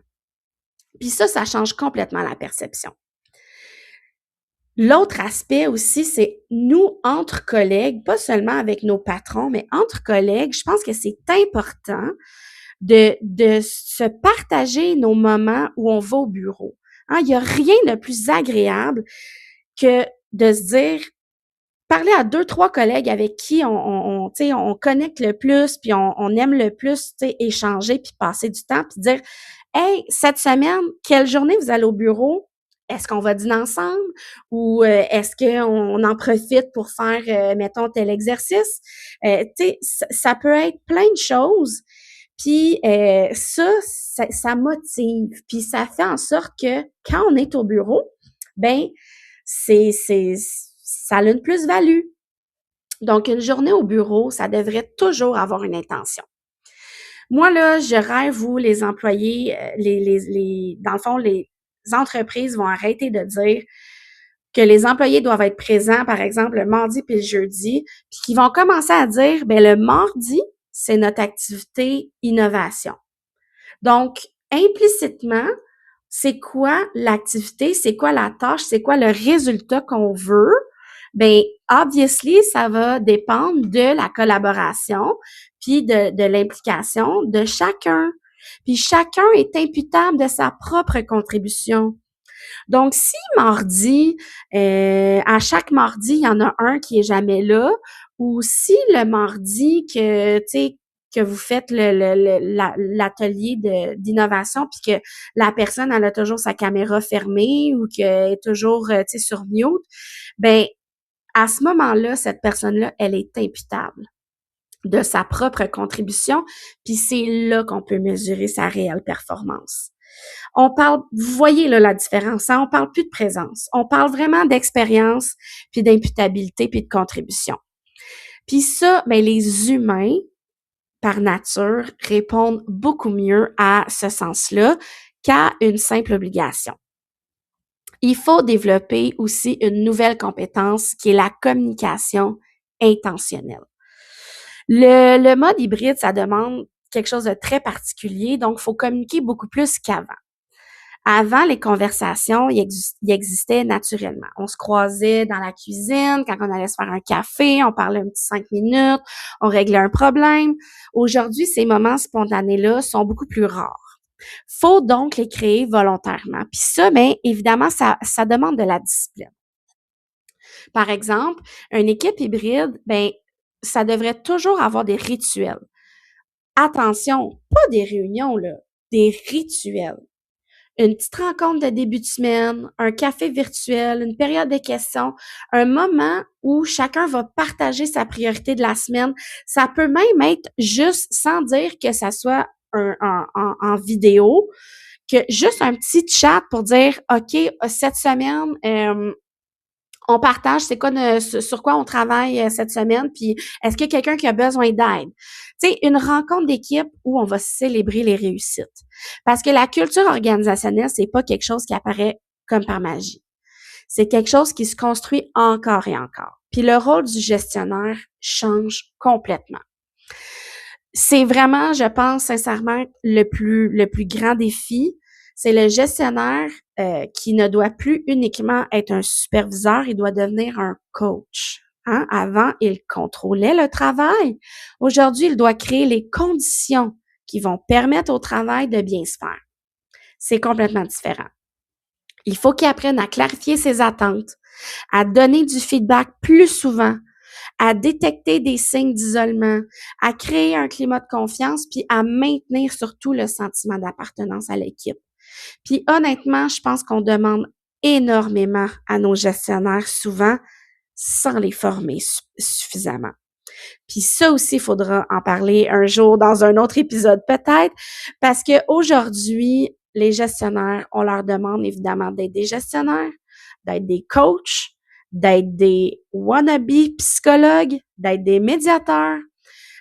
Puis ça change complètement la perception. L'autre aspect aussi, c'est nous, entre collègues, pas seulement avec nos patrons, mais entre collègues, je pense que c'est important de se partager nos moments où on va au bureau. Hein, il y a rien de plus agréable que de se dire, parler à 2, 3 collègues avec qui on connecte le plus, puis on aime le plus, échanger, puis passer du temps, puis dire: «Hey, cette semaine, quelle journée vous allez au bureau? Est-ce qu'on va dîner ensemble? Ou, est-ce qu'on en profite pour faire, mettons, tel exercice?» Ça peut être plein de choses, puis ça motive, puis ça fait en sorte que quand on est au bureau, ben c'est ça a une plus-value. Donc, une journée au bureau, ça devrait toujours avoir une intention. Moi, là, je rêve où les employés, dans le fond, les entreprises vont arrêter de dire que les employés doivent être présents, par exemple, le mardi puis le jeudi, puis qu'ils vont commencer à dire, ben le mardi, c'est notre activité innovation. Donc, implicitement, c'est quoi l'activité, c'est quoi la tâche, c'est quoi le résultat qu'on veut? Ben, obviously, ça va dépendre de la collaboration puis de l'implication de chacun. Puis chacun est imputable de sa propre contribution. Donc, si mardi, à chaque mardi, il y en a un qui est jamais là, ou si le mardi que, tu sais, que vous faites l'atelier d'innovation puis que la personne, elle a toujours sa caméra fermée ou qu'elle est toujours, tu sais, sur mute, ben, à ce moment-là, cette personne-là, elle est imputable de sa propre contribution, puis c'est là qu'on peut mesurer sa réelle performance. On parle, vous voyez là la différence, hein? On parle plus de présence. On parle vraiment d'expérience, puis d'imputabilité, puis de contribution. Puis ça, ben les humains, par nature, répondent beaucoup mieux à ce sens-là qu'à une simple obligation. Il faut développer aussi une nouvelle compétence qui est la communication intentionnelle. Le mode hybride, ça demande quelque chose de très particulier, donc il faut communiquer beaucoup plus qu'avant. Avant, les conversations, ils existaient naturellement. On se croisait dans la cuisine, quand on allait se faire un café, on parlait un petit 5 minutes, on réglait un problème. Aujourd'hui, ces moments spontanés-là sont beaucoup plus rares. Faut donc les créer volontairement. Puis ça, bien, évidemment, ça demande de la discipline. Par exemple, une équipe hybride, ben, ça devrait toujours avoir des rituels. Attention, pas des réunions, là, des rituels. Une petite rencontre de début de semaine, un café virtuel, une période de questions, un moment où chacun va partager sa priorité de la semaine. Ça peut même être juste sans dire que ça soit en vidéo, que juste un petit chat pour dire, OK, cette semaine, on partage c'est quoi sur quoi on travaille cette semaine, puis est-ce qu'il y a quelqu'un qui a besoin d'aide? Tu sais, une rencontre d'équipe où on va célébrer les réussites. Parce que la culture organisationnelle, c'est pas quelque chose qui apparaît comme par magie. C'est quelque chose qui se construit encore et encore. Puis le rôle du gestionnaire change complètement. C'est vraiment, je pense sincèrement, le plus grand défi, c'est le gestionnaire qui ne doit plus uniquement être un superviseur, il doit devenir un coach. Hein? Avant, il contrôlait le travail. Aujourd'hui, il doit créer les conditions qui vont permettre au travail de bien se faire. C'est complètement différent. Il faut qu'il apprenne à clarifier ses attentes, à donner du feedback plus souvent, à détecter des signes d'isolement, à créer un climat de confiance, puis à maintenir surtout le sentiment d'appartenance à l'équipe. Puis honnêtement, je pense qu'on demande énormément à nos gestionnaires souvent sans les former suffisamment. Puis ça aussi, il faudra en parler un jour dans un autre épisode peut-être, parce que aujourd'hui, les gestionnaires, on leur demande évidemment d'être des gestionnaires, d'être des coachs, d'être des wannabe psychologues, d'être des médiateurs,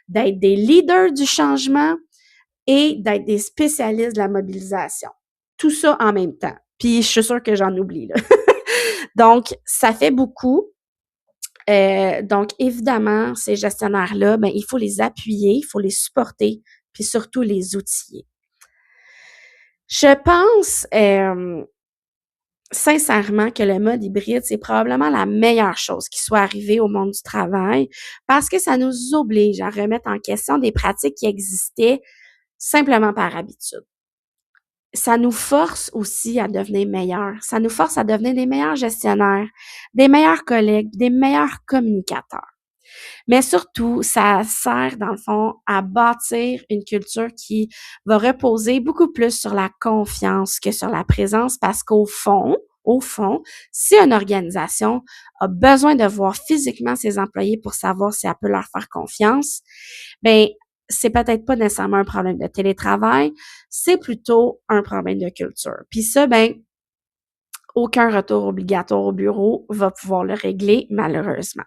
d'être des leaders du changement et d'être des spécialistes de la mobilisation. Tout ça en même temps. Puis je suis sûre que j'en oublie, là. Donc, ça fait beaucoup. Donc, évidemment, ces gestionnaires-là, ben, il faut les appuyer, il faut les supporter, puis surtout les outiller. Je pense sincèrement que le mode hybride, c'est probablement la meilleure chose qui soit arrivée au monde du travail parce que ça nous oblige à remettre en question des pratiques qui existaient simplement par habitude. Ça nous force aussi à devenir meilleurs. Ça nous force à devenir des meilleurs gestionnaires, des meilleurs collègues, des meilleurs communicateurs. Mais surtout, ça sert, dans le fond, à bâtir une culture qui va reposer beaucoup plus sur la confiance que sur la présence parce qu'au fond, si une organisation a besoin de voir physiquement ses employés pour savoir si elle peut leur faire confiance, ben c'est peut-être pas nécessairement un problème de télétravail, c'est plutôt un problème de culture. Puis ça, ben aucun retour obligatoire au bureau va pouvoir le régler, malheureusement.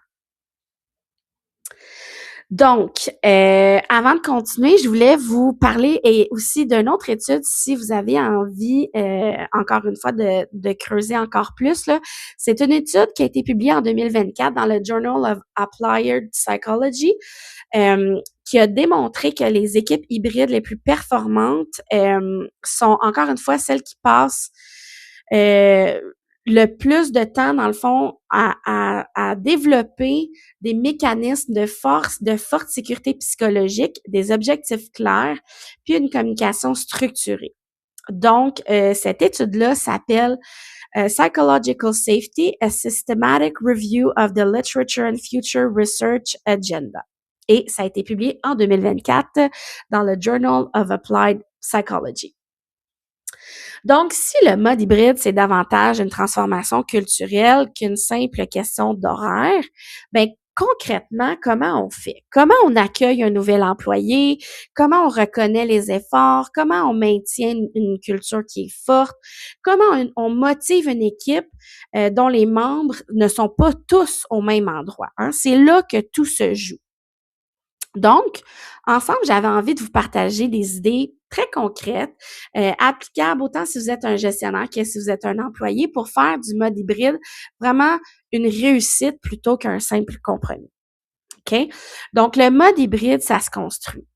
Donc, avant de continuer, je voulais vous parler et aussi d'une autre étude, si vous avez envie, encore une fois, de creuser encore plus, là. C'est une étude qui a été publiée en 2024 dans le Journal of Applied Psychology, qui a démontré que les équipes hybrides les plus performantes sont encore une fois celles qui passent le plus de temps, dans le fond, à développer des mécanismes de forte sécurité psychologique, des objectifs clairs, puis une communication structurée. Donc, cette étude-là s'appelle Psychological Safety, a Systematic Review of the Literature and Future Research Agenda. Et ça a été publié en 2024 dans le Journal of Applied Psychology. Donc, si le mode hybride, c'est davantage une transformation culturelle qu'une simple question d'horaire, ben concrètement, comment on fait? Comment on accueille un nouvel employé? Comment on reconnaît les efforts? Comment on maintient une culture qui est forte? Comment on motive une équipe dont les membres ne sont pas tous au même endroit? Hein? C'est là que tout se joue. Donc, ensemble, j'avais envie de vous partager des idées très concrètes, applicables autant si vous êtes un gestionnaire que si vous êtes un employé pour faire du mode hybride vraiment une réussite plutôt qu'un simple compromis. OK? Donc, le mode hybride, ça se construit.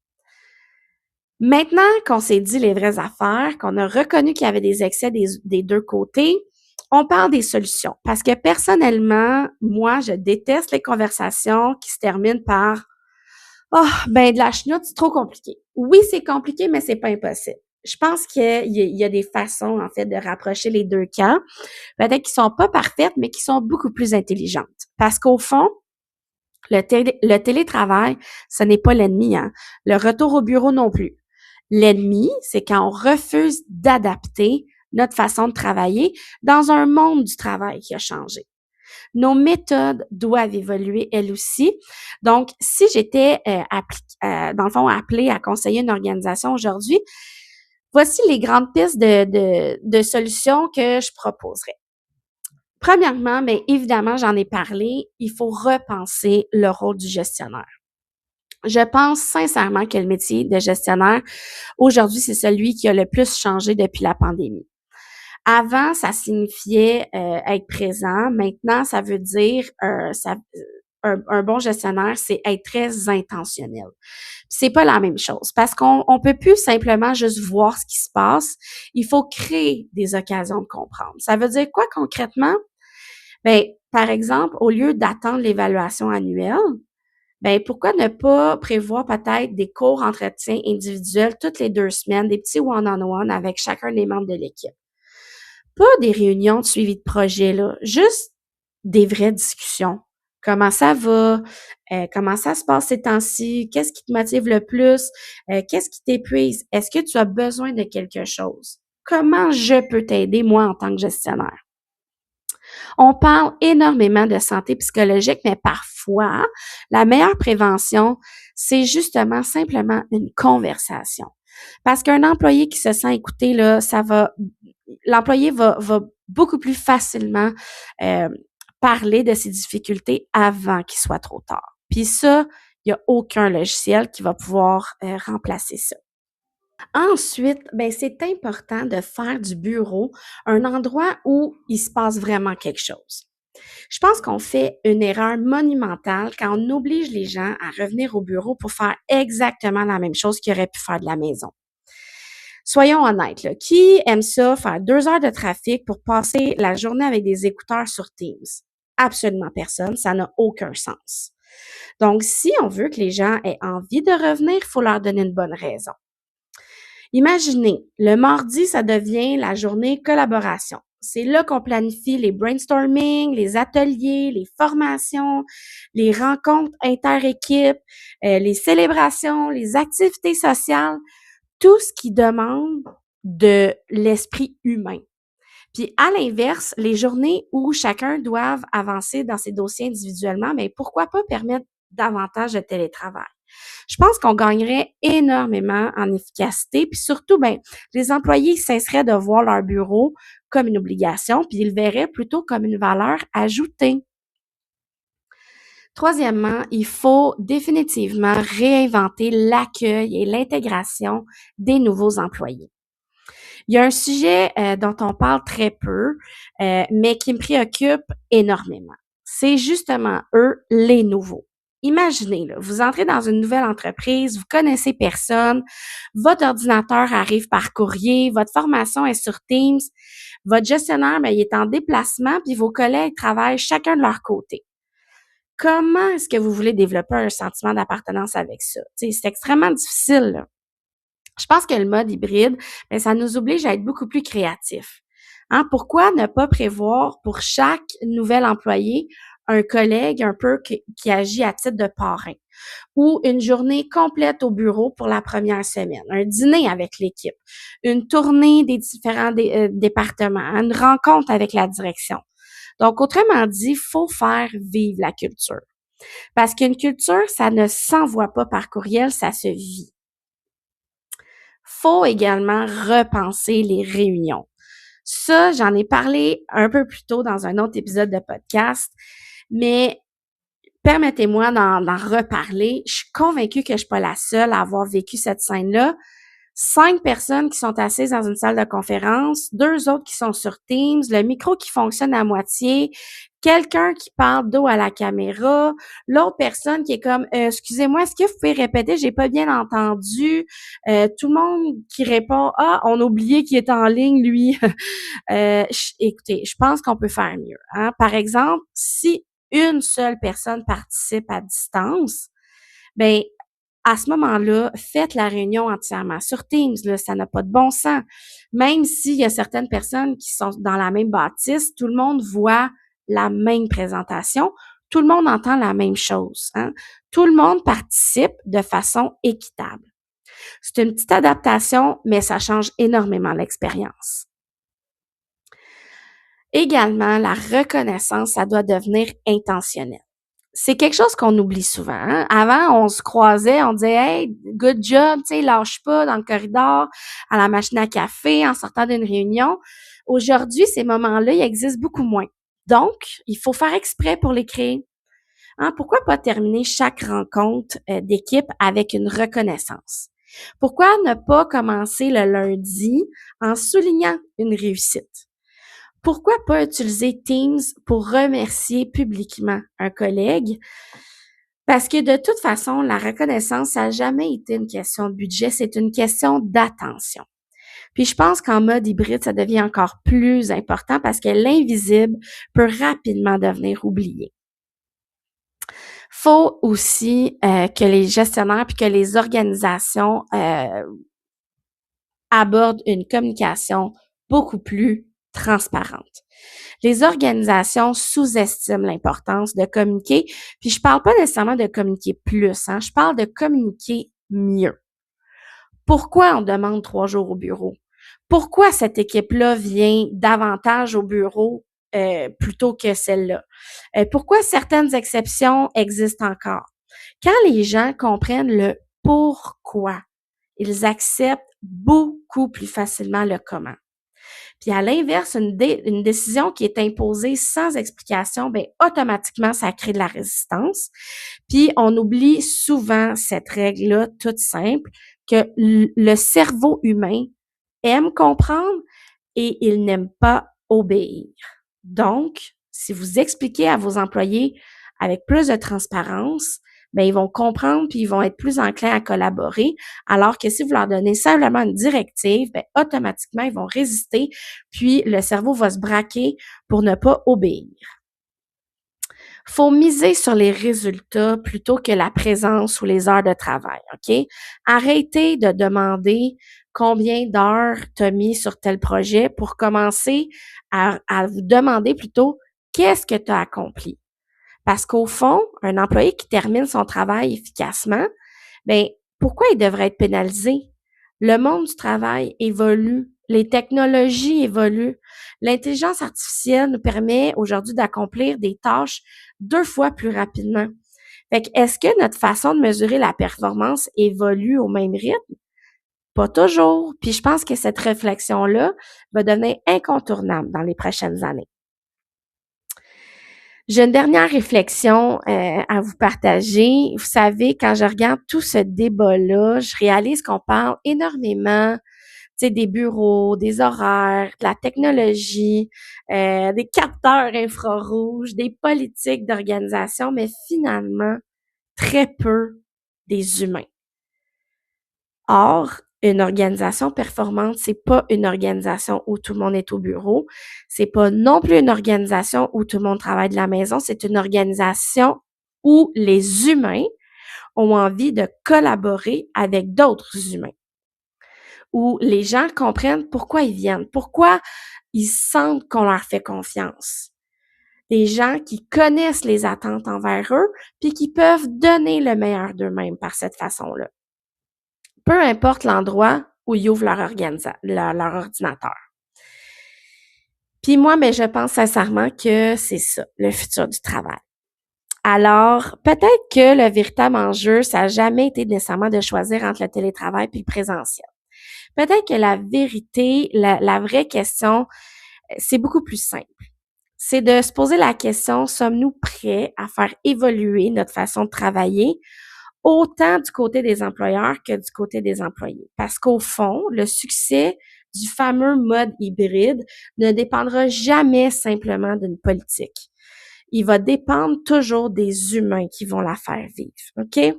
Maintenant qu'on s'est dit les vraies affaires, qu'on a reconnu qu'il y avait des excès des deux côtés, on parle des solutions. Parce que personnellement, moi, je déteste les conversations qui se terminent par oh, ben de la chenoute, c'est trop compliqué. Oui, c'est compliqué, mais c'est pas impossible. Je pense qu'il y a des façons, en fait, de rapprocher les deux camps. Peut-être qu'ils sont pas parfaites, mais qui sont beaucoup plus intelligentes. Parce qu'au fond, le télétravail, ce n'est pas l'ennemi, hein. Le retour au bureau non plus. L'ennemi, c'est quand on refuse d'adapter notre façon de travailler dans un monde du travail qui a changé. Nos méthodes doivent évoluer elles aussi. Donc, si j'étais dans le fond appelée à conseiller une organisation aujourd'hui, voici les grandes pistes de solutions que je proposerais. Premièrement, mais évidemment, j'en ai parlé, il faut repenser le rôle du gestionnaire. Je pense sincèrement que le métier de gestionnaire, aujourd'hui, c'est celui qui a le plus changé depuis la pandémie. Avant, ça signifiait être présent. Maintenant, ça veut dire un bon gestionnaire, c'est être très intentionnel. C'est pas la même chose parce qu'on peut plus simplement juste voir ce qui se passe. Il faut créer des occasions de comprendre. Ça veut dire quoi concrètement? Ben, par exemple, au lieu d'attendre l'évaluation annuelle, ben pourquoi ne pas prévoir peut-être des courts entretiens individuels toutes les 2 semaines, des petits one-on-one avec chacun des membres de l'équipe. Pas des réunions de suivi de projet, là, juste des vraies discussions. Comment ça va? Comment ça se passe ces temps-ci? Qu'est-ce qui te motive le plus? Qu'est-ce qui t'épuise? Est-ce que tu as besoin de quelque chose? Comment je peux t'aider, moi, en tant que gestionnaire? On parle énormément de santé psychologique, mais parfois, la meilleure prévention, c'est justement simplement une conversation. Parce qu'un employé qui se sent écouté, là, l'employé va beaucoup plus facilement parler de ses difficultés avant qu'il soit trop tard. Puis ça, il n'y a aucun logiciel qui va pouvoir remplacer ça. Ensuite, ben c'est important de faire du bureau un endroit où il se passe vraiment quelque chose. Je pense qu'on fait une erreur monumentale quand on oblige les gens à revenir au bureau pour faire exactement la même chose qu'ils auraient pu faire de la maison. Soyons honnêtes, là, qui aime ça, faire 2 heures de trafic pour passer la journée avec des écouteurs sur Teams? Absolument personne, ça n'a aucun sens. Donc, si on veut que les gens aient envie de revenir, il faut leur donner une bonne raison. Imaginez, le mardi, ça devient la journée collaboration. C'est là qu'on planifie les brainstorming, les ateliers, les formations, les rencontres inter-équipes, les célébrations, les activités sociales, tout ce qui demande de l'esprit humain. Puis à l'inverse, les journées où chacun doit avancer dans ses dossiers individuellement, mais pourquoi pas permettre davantage de télétravail? Je pense qu'on gagnerait énormément en efficacité, puis surtout, ben, les employés cesseraient de voir leur bureau comme une obligation, puis ils le verraient plutôt comme une valeur ajoutée. Troisièmement, il faut définitivement réinventer l'accueil et l'intégration des nouveaux employés. Il y a un sujet dont on parle très peu, mais qui me préoccupe énormément. C'est justement eux, les nouveaux. Imaginez, là, vous entrez dans une nouvelle entreprise, vous connaissez personne, votre ordinateur arrive par courrier, votre formation est sur Teams, votre gestionnaire, ben, il est en déplacement, puis vos collègues travaillent chacun de leur côté. Comment est-ce que vous voulez développer un sentiment d'appartenance avec ça? Tu sais, c'est extrêmement difficile, là. Je pense que le mode hybride, ben, ça nous oblige à être beaucoup plus créatifs. Hein? Pourquoi ne pas prévoir pour chaque nouvel employé un collègue un peu qui agit à titre de parrain ou une journée complète au bureau pour la première semaine, un dîner avec l'équipe, une tournée des différents départements, une rencontre avec la direction. Donc, autrement dit, il faut faire vivre la culture. Parce qu'une culture, ça ne s'envoie pas par courriel, ça se vit. Faut également repenser les réunions. Ça, j'en ai parlé un peu plus tôt dans un autre épisode de podcast, mais permettez-moi d'en reparler. Je suis convaincue que je suis pas la seule à avoir vécu cette scène-là. 5 personnes qui sont assises dans une salle de conférence, 2 autres qui sont sur Teams, le micro qui fonctionne à moitié, quelqu'un qui parle dos à la caméra, l'autre personne qui est comme excusez-moi, est-ce que vous pouvez répéter, j'ai pas bien entendu. Tout le monde qui répond ah, on a oublié qu'il est en ligne lui. Écoutez, je pense qu'on peut faire mieux, hein. Par exemple, si une seule personne participe à distance, ben à ce moment-là, faites la réunion entièrement sur Teams, là, ça n'a pas de bon sens. Même s'il y a certaines personnes qui sont dans la même bâtisse, tout le monde voit la même présentation, tout le monde entend la même chose, hein. Tout le monde participe de façon équitable. C'est une petite adaptation, mais ça change énormément l'expérience. Également, la reconnaissance, ça doit devenir intentionnel. C'est quelque chose qu'on oublie souvent, hein. Avant, on se croisait, on disait hey, good job, tu sais, lâche pas dans le corridor, à la machine à café, en sortant d'une réunion. Aujourd'hui, ces moments-là, ils existent beaucoup moins. Donc, il faut faire exprès pour les créer. Hein, pourquoi pas terminer chaque rencontre d'équipe avec une reconnaissance? Pourquoi ne pas commencer le lundi en soulignant une réussite? Pourquoi pas utiliser Teams pour remercier publiquement un collègue? Parce que de toute façon, la reconnaissance, ça n'a jamais été une question de budget, c'est une question d'attention. Puis je pense qu'en mode hybride, ça devient encore plus important parce que l'invisible peut rapidement devenir oublié. Faut aussi que les gestionnaires puis que les organisations abordent une communication beaucoup plus transparente. Les organisations sous-estiment l'importance de communiquer, puis je parle pas nécessairement de communiquer plus, je parle de communiquer mieux. Pourquoi on demande 3 jours au bureau? Pourquoi cette équipe-là vient davantage au bureau plutôt que celle-là? Pourquoi certaines exceptions existent encore? Quand les gens comprennent le pourquoi, ils acceptent beaucoup plus facilement le comment. Puis à l'inverse, une décision qui est imposée sans explication, ben automatiquement, ça crée de la résistance. Puis on oublie souvent cette règle-là toute simple, que le cerveau humain aime comprendre et il n'aime pas obéir. Donc, si vous expliquez à vos employés avec plus de transparence, ben ils vont comprendre puis ils vont être plus enclins à collaborer. Alors que si vous leur donnez simplement une directive, ben automatiquement ils vont résister puis le cerveau va se braquer pour ne pas obéir. Faut miser sur les résultats plutôt que la présence ou les heures de travail, OK? Arrêtez de demander combien d'heures tu as mis sur tel projet pour commencer à vous demander plutôt qu'est-ce que tu as accompli. Parce qu'au fond, un employé qui termine son travail efficacement, ben pourquoi il devrait être pénalisé? Le monde du travail évolue, les technologies évoluent. L'intelligence artificielle nous permet aujourd'hui d'accomplir des tâches 2 fois plus rapidement. Fait que est-ce que notre façon de mesurer la performance évolue au même rythme? Pas toujours. Puis je pense que cette réflexion-là va devenir incontournable dans les prochaines années. J'ai une dernière réflexion à vous partager. Vous savez, quand je regarde tout ce débat-là, je réalise qu'on parle énormément, tu sais, des bureaux, des horaires, de la technologie, des capteurs infrarouges, des politiques d'organisation, mais finalement, très peu des humains. Or, une organisation performante, c'est pas une organisation où tout le monde est au bureau. C'est pas non plus une organisation où tout le monde travaille de la maison. C'est une organisation où les humains ont envie de collaborer avec d'autres humains. Où les gens comprennent pourquoi ils viennent, pourquoi ils sentent qu'on leur fait confiance. Des gens qui connaissent les attentes envers eux, puis qui peuvent donner le meilleur d'eux-mêmes par cette façon-là. Peu importe l'endroit où ils ouvrent leur ordinateur. Puis moi, mais je pense sincèrement que c'est ça, le futur du travail. Alors, peut-être que le véritable enjeu, ça n'a jamais été nécessairement de choisir entre le télétravail et le présentiel. Peut-être que la vérité, la vraie question, c'est beaucoup plus simple. C'est de se poser la question, sommes-nous prêts à faire évoluer notre façon de travailler autant du côté des employeurs que du côté des employés? Parce qu'au fond, le succès du fameux mode hybride ne dépendra jamais simplement d'une politique. Il va dépendre toujours des humains qui vont la faire vivre, OK?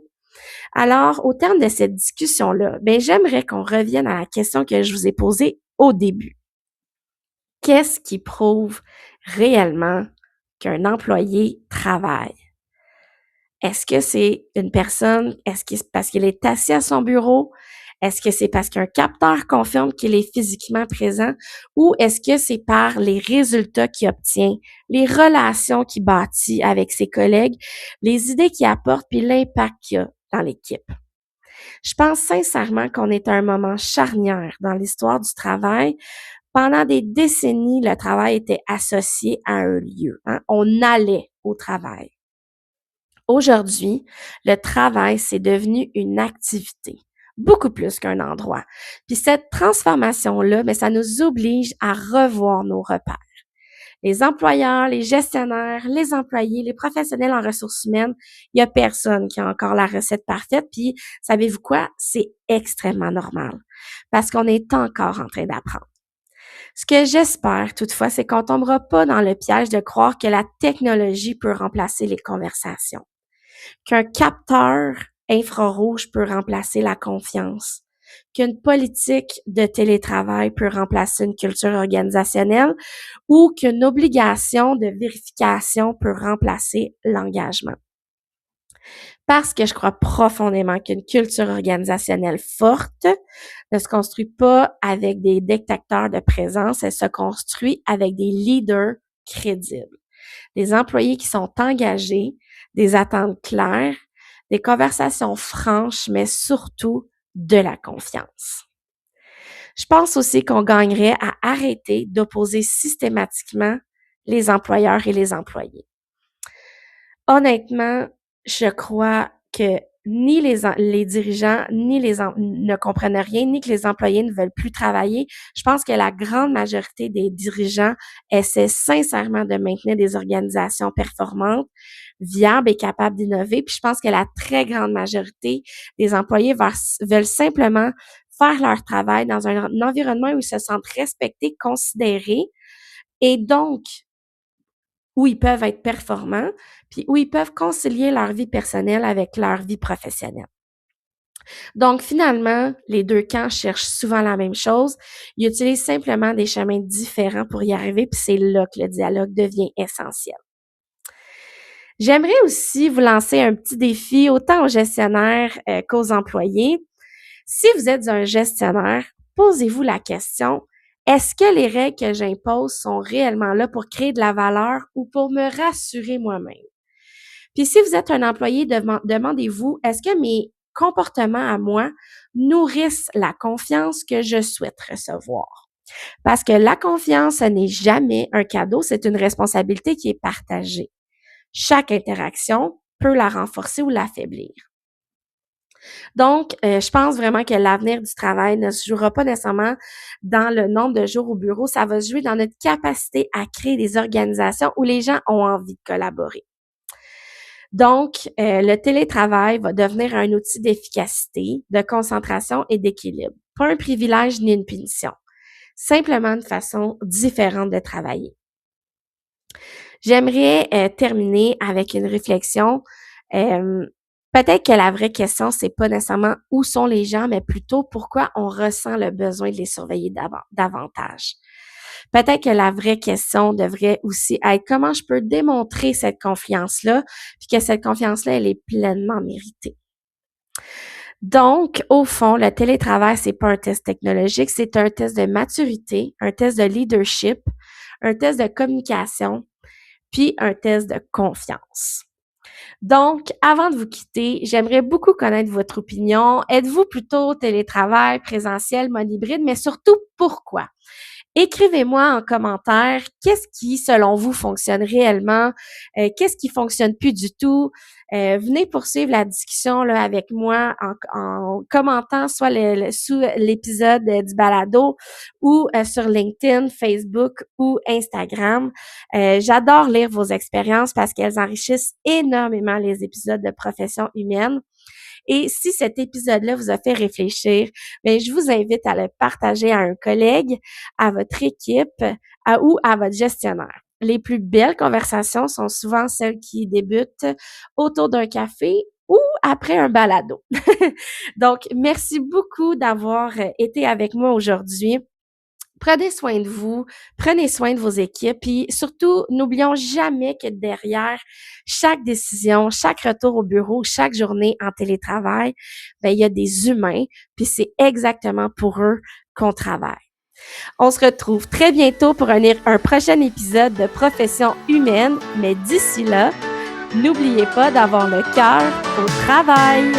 Alors, au terme de cette discussion-là, j'aimerais qu'on revienne à la question que je vous ai posée au début. Qu'est-ce qui prouve réellement qu'un employé travaille? Est-ce que c'est une personne, est-ce que c'est parce qu'il est assis à son bureau? Est-ce que c'est parce qu'un capteur confirme qu'il est physiquement présent? Ou est-ce que c'est par les résultats qu'il obtient, les relations qu'il bâtit avec ses collègues, les idées qu'il apporte, puis l'impact qu'il a dans l'équipe? Je pense sincèrement qu'on est à un moment charnière dans l'histoire du travail. Pendant des décennies, le travail était associé à un lieu. On allait au travail. Aujourd'hui, le travail, c'est devenu une activité, beaucoup plus qu'un endroit. Puis cette transformation-là, ça nous oblige à revoir nos repères. Les employeurs, les gestionnaires, les employés, les professionnels en ressources humaines, il y a personne qui a encore la recette parfaite. Puis, savez-vous quoi? C'est extrêmement normal parce qu'on est encore en train d'apprendre. Ce que j'espère toutefois, c'est qu'on tombera pas dans le piège de croire que la technologie peut remplacer les conversations, qu'un capteur infrarouge peut remplacer la confiance, qu'une politique de télétravail peut remplacer une culture organisationnelle ou qu'une obligation de vérification peut remplacer l'engagement. Parce que je crois profondément qu'une culture organisationnelle forte ne se construit pas avec des dictateurs de présence, elle se construit avec des leaders crédibles, des employés qui sont engagés, des attentes claires, des conversations franches, mais surtout de la confiance. Je pense aussi qu'on gagnerait à arrêter d'opposer systématiquement les employeurs et les employés. Honnêtement, je crois que ni les dirigeants ni ne comprennent rien, ni que les employés ne veulent plus travailler. Je pense que la grande majorité des dirigeants essaient sincèrement de maintenir des organisations performantes, viables et capables d'innover. Puis je pense que la très grande majorité des employés veulent simplement faire leur travail dans un environnement où ils se sentent respectés, considérés et donc où ils peuvent être performants, puis où ils peuvent concilier leur vie personnelle avec leur vie professionnelle. Donc, finalement, les deux camps cherchent souvent la même chose. Ils utilisent simplement des chemins différents pour y arriver, puis c'est là que le dialogue devient essentiel. J'aimerais aussi vous lancer un petit défi autant aux gestionnaires qu'aux employés. Si vous êtes un gestionnaire, posez-vous la question: est-ce que les règles que j'impose sont réellement là pour créer de la valeur ou pour me rassurer moi-même? Puis si vous êtes un employé, demandez-vous, est-ce que mes comportements à moi nourrissent la confiance que je souhaite recevoir? Parce que la confiance, ce n'est jamais un cadeau, c'est une responsabilité qui est partagée. Chaque interaction peut la renforcer ou l'affaiblir. Donc, je pense vraiment que l'avenir du travail ne se jouera pas nécessairement dans le nombre de jours au bureau, ça va se jouer dans notre capacité à créer des organisations où les gens ont envie de collaborer. Donc, le télétravail va devenir un outil d'efficacité, de concentration et d'équilibre. Pas un privilège ni une punition. Simplement une façon différente de travailler. J'aimerais terminer avec une réflexion. Peut-être que la vraie question, c'est pas nécessairement où sont les gens, mais plutôt pourquoi on ressent le besoin de les surveiller davantage. Peut-être que la vraie question devrait aussi être comment je peux démontrer cette confiance-là, puis que cette confiance-là, elle est pleinement méritée. Donc, au fond, le télétravail, c'est pas un test technologique, c'est un test de maturité, un test de leadership, un test de communication, puis un test de confiance. Donc, avant de vous quitter, j'aimerais beaucoup connaître votre opinion. Êtes-vous plutôt télétravail, présentiel, mode hybride, mais surtout pourquoi? Écrivez-moi en commentaire qu'est-ce qui, selon vous, fonctionne réellement, qu'est-ce qui fonctionne plus du tout. Venez poursuivre la discussion là avec moi en commentant soit sous l'épisode du balado ou sur LinkedIn, Facebook ou Instagram. J'adore lire vos expériences parce qu'elles enrichissent énormément les épisodes de Profession humaine. Et si cet épisode-là vous a fait réfléchir, bien, je vous invite à le partager à un collègue, à votre équipe ou à votre gestionnaire. Les plus belles conversations sont souvent celles qui débutent autour d'un café ou après un balado. Donc, merci beaucoup d'avoir été avec moi aujourd'hui. Prenez soin de vous, prenez soin de vos équipes, puis surtout, n'oublions jamais que derrière chaque décision, chaque retour au bureau, chaque journée en télétravail, ben il y a des humains, puis c'est exactement pour eux qu'on travaille. On se retrouve très bientôt pour un prochain épisode de Profession humaine, mais d'ici là, n'oubliez pas d'avoir le cœur au travail.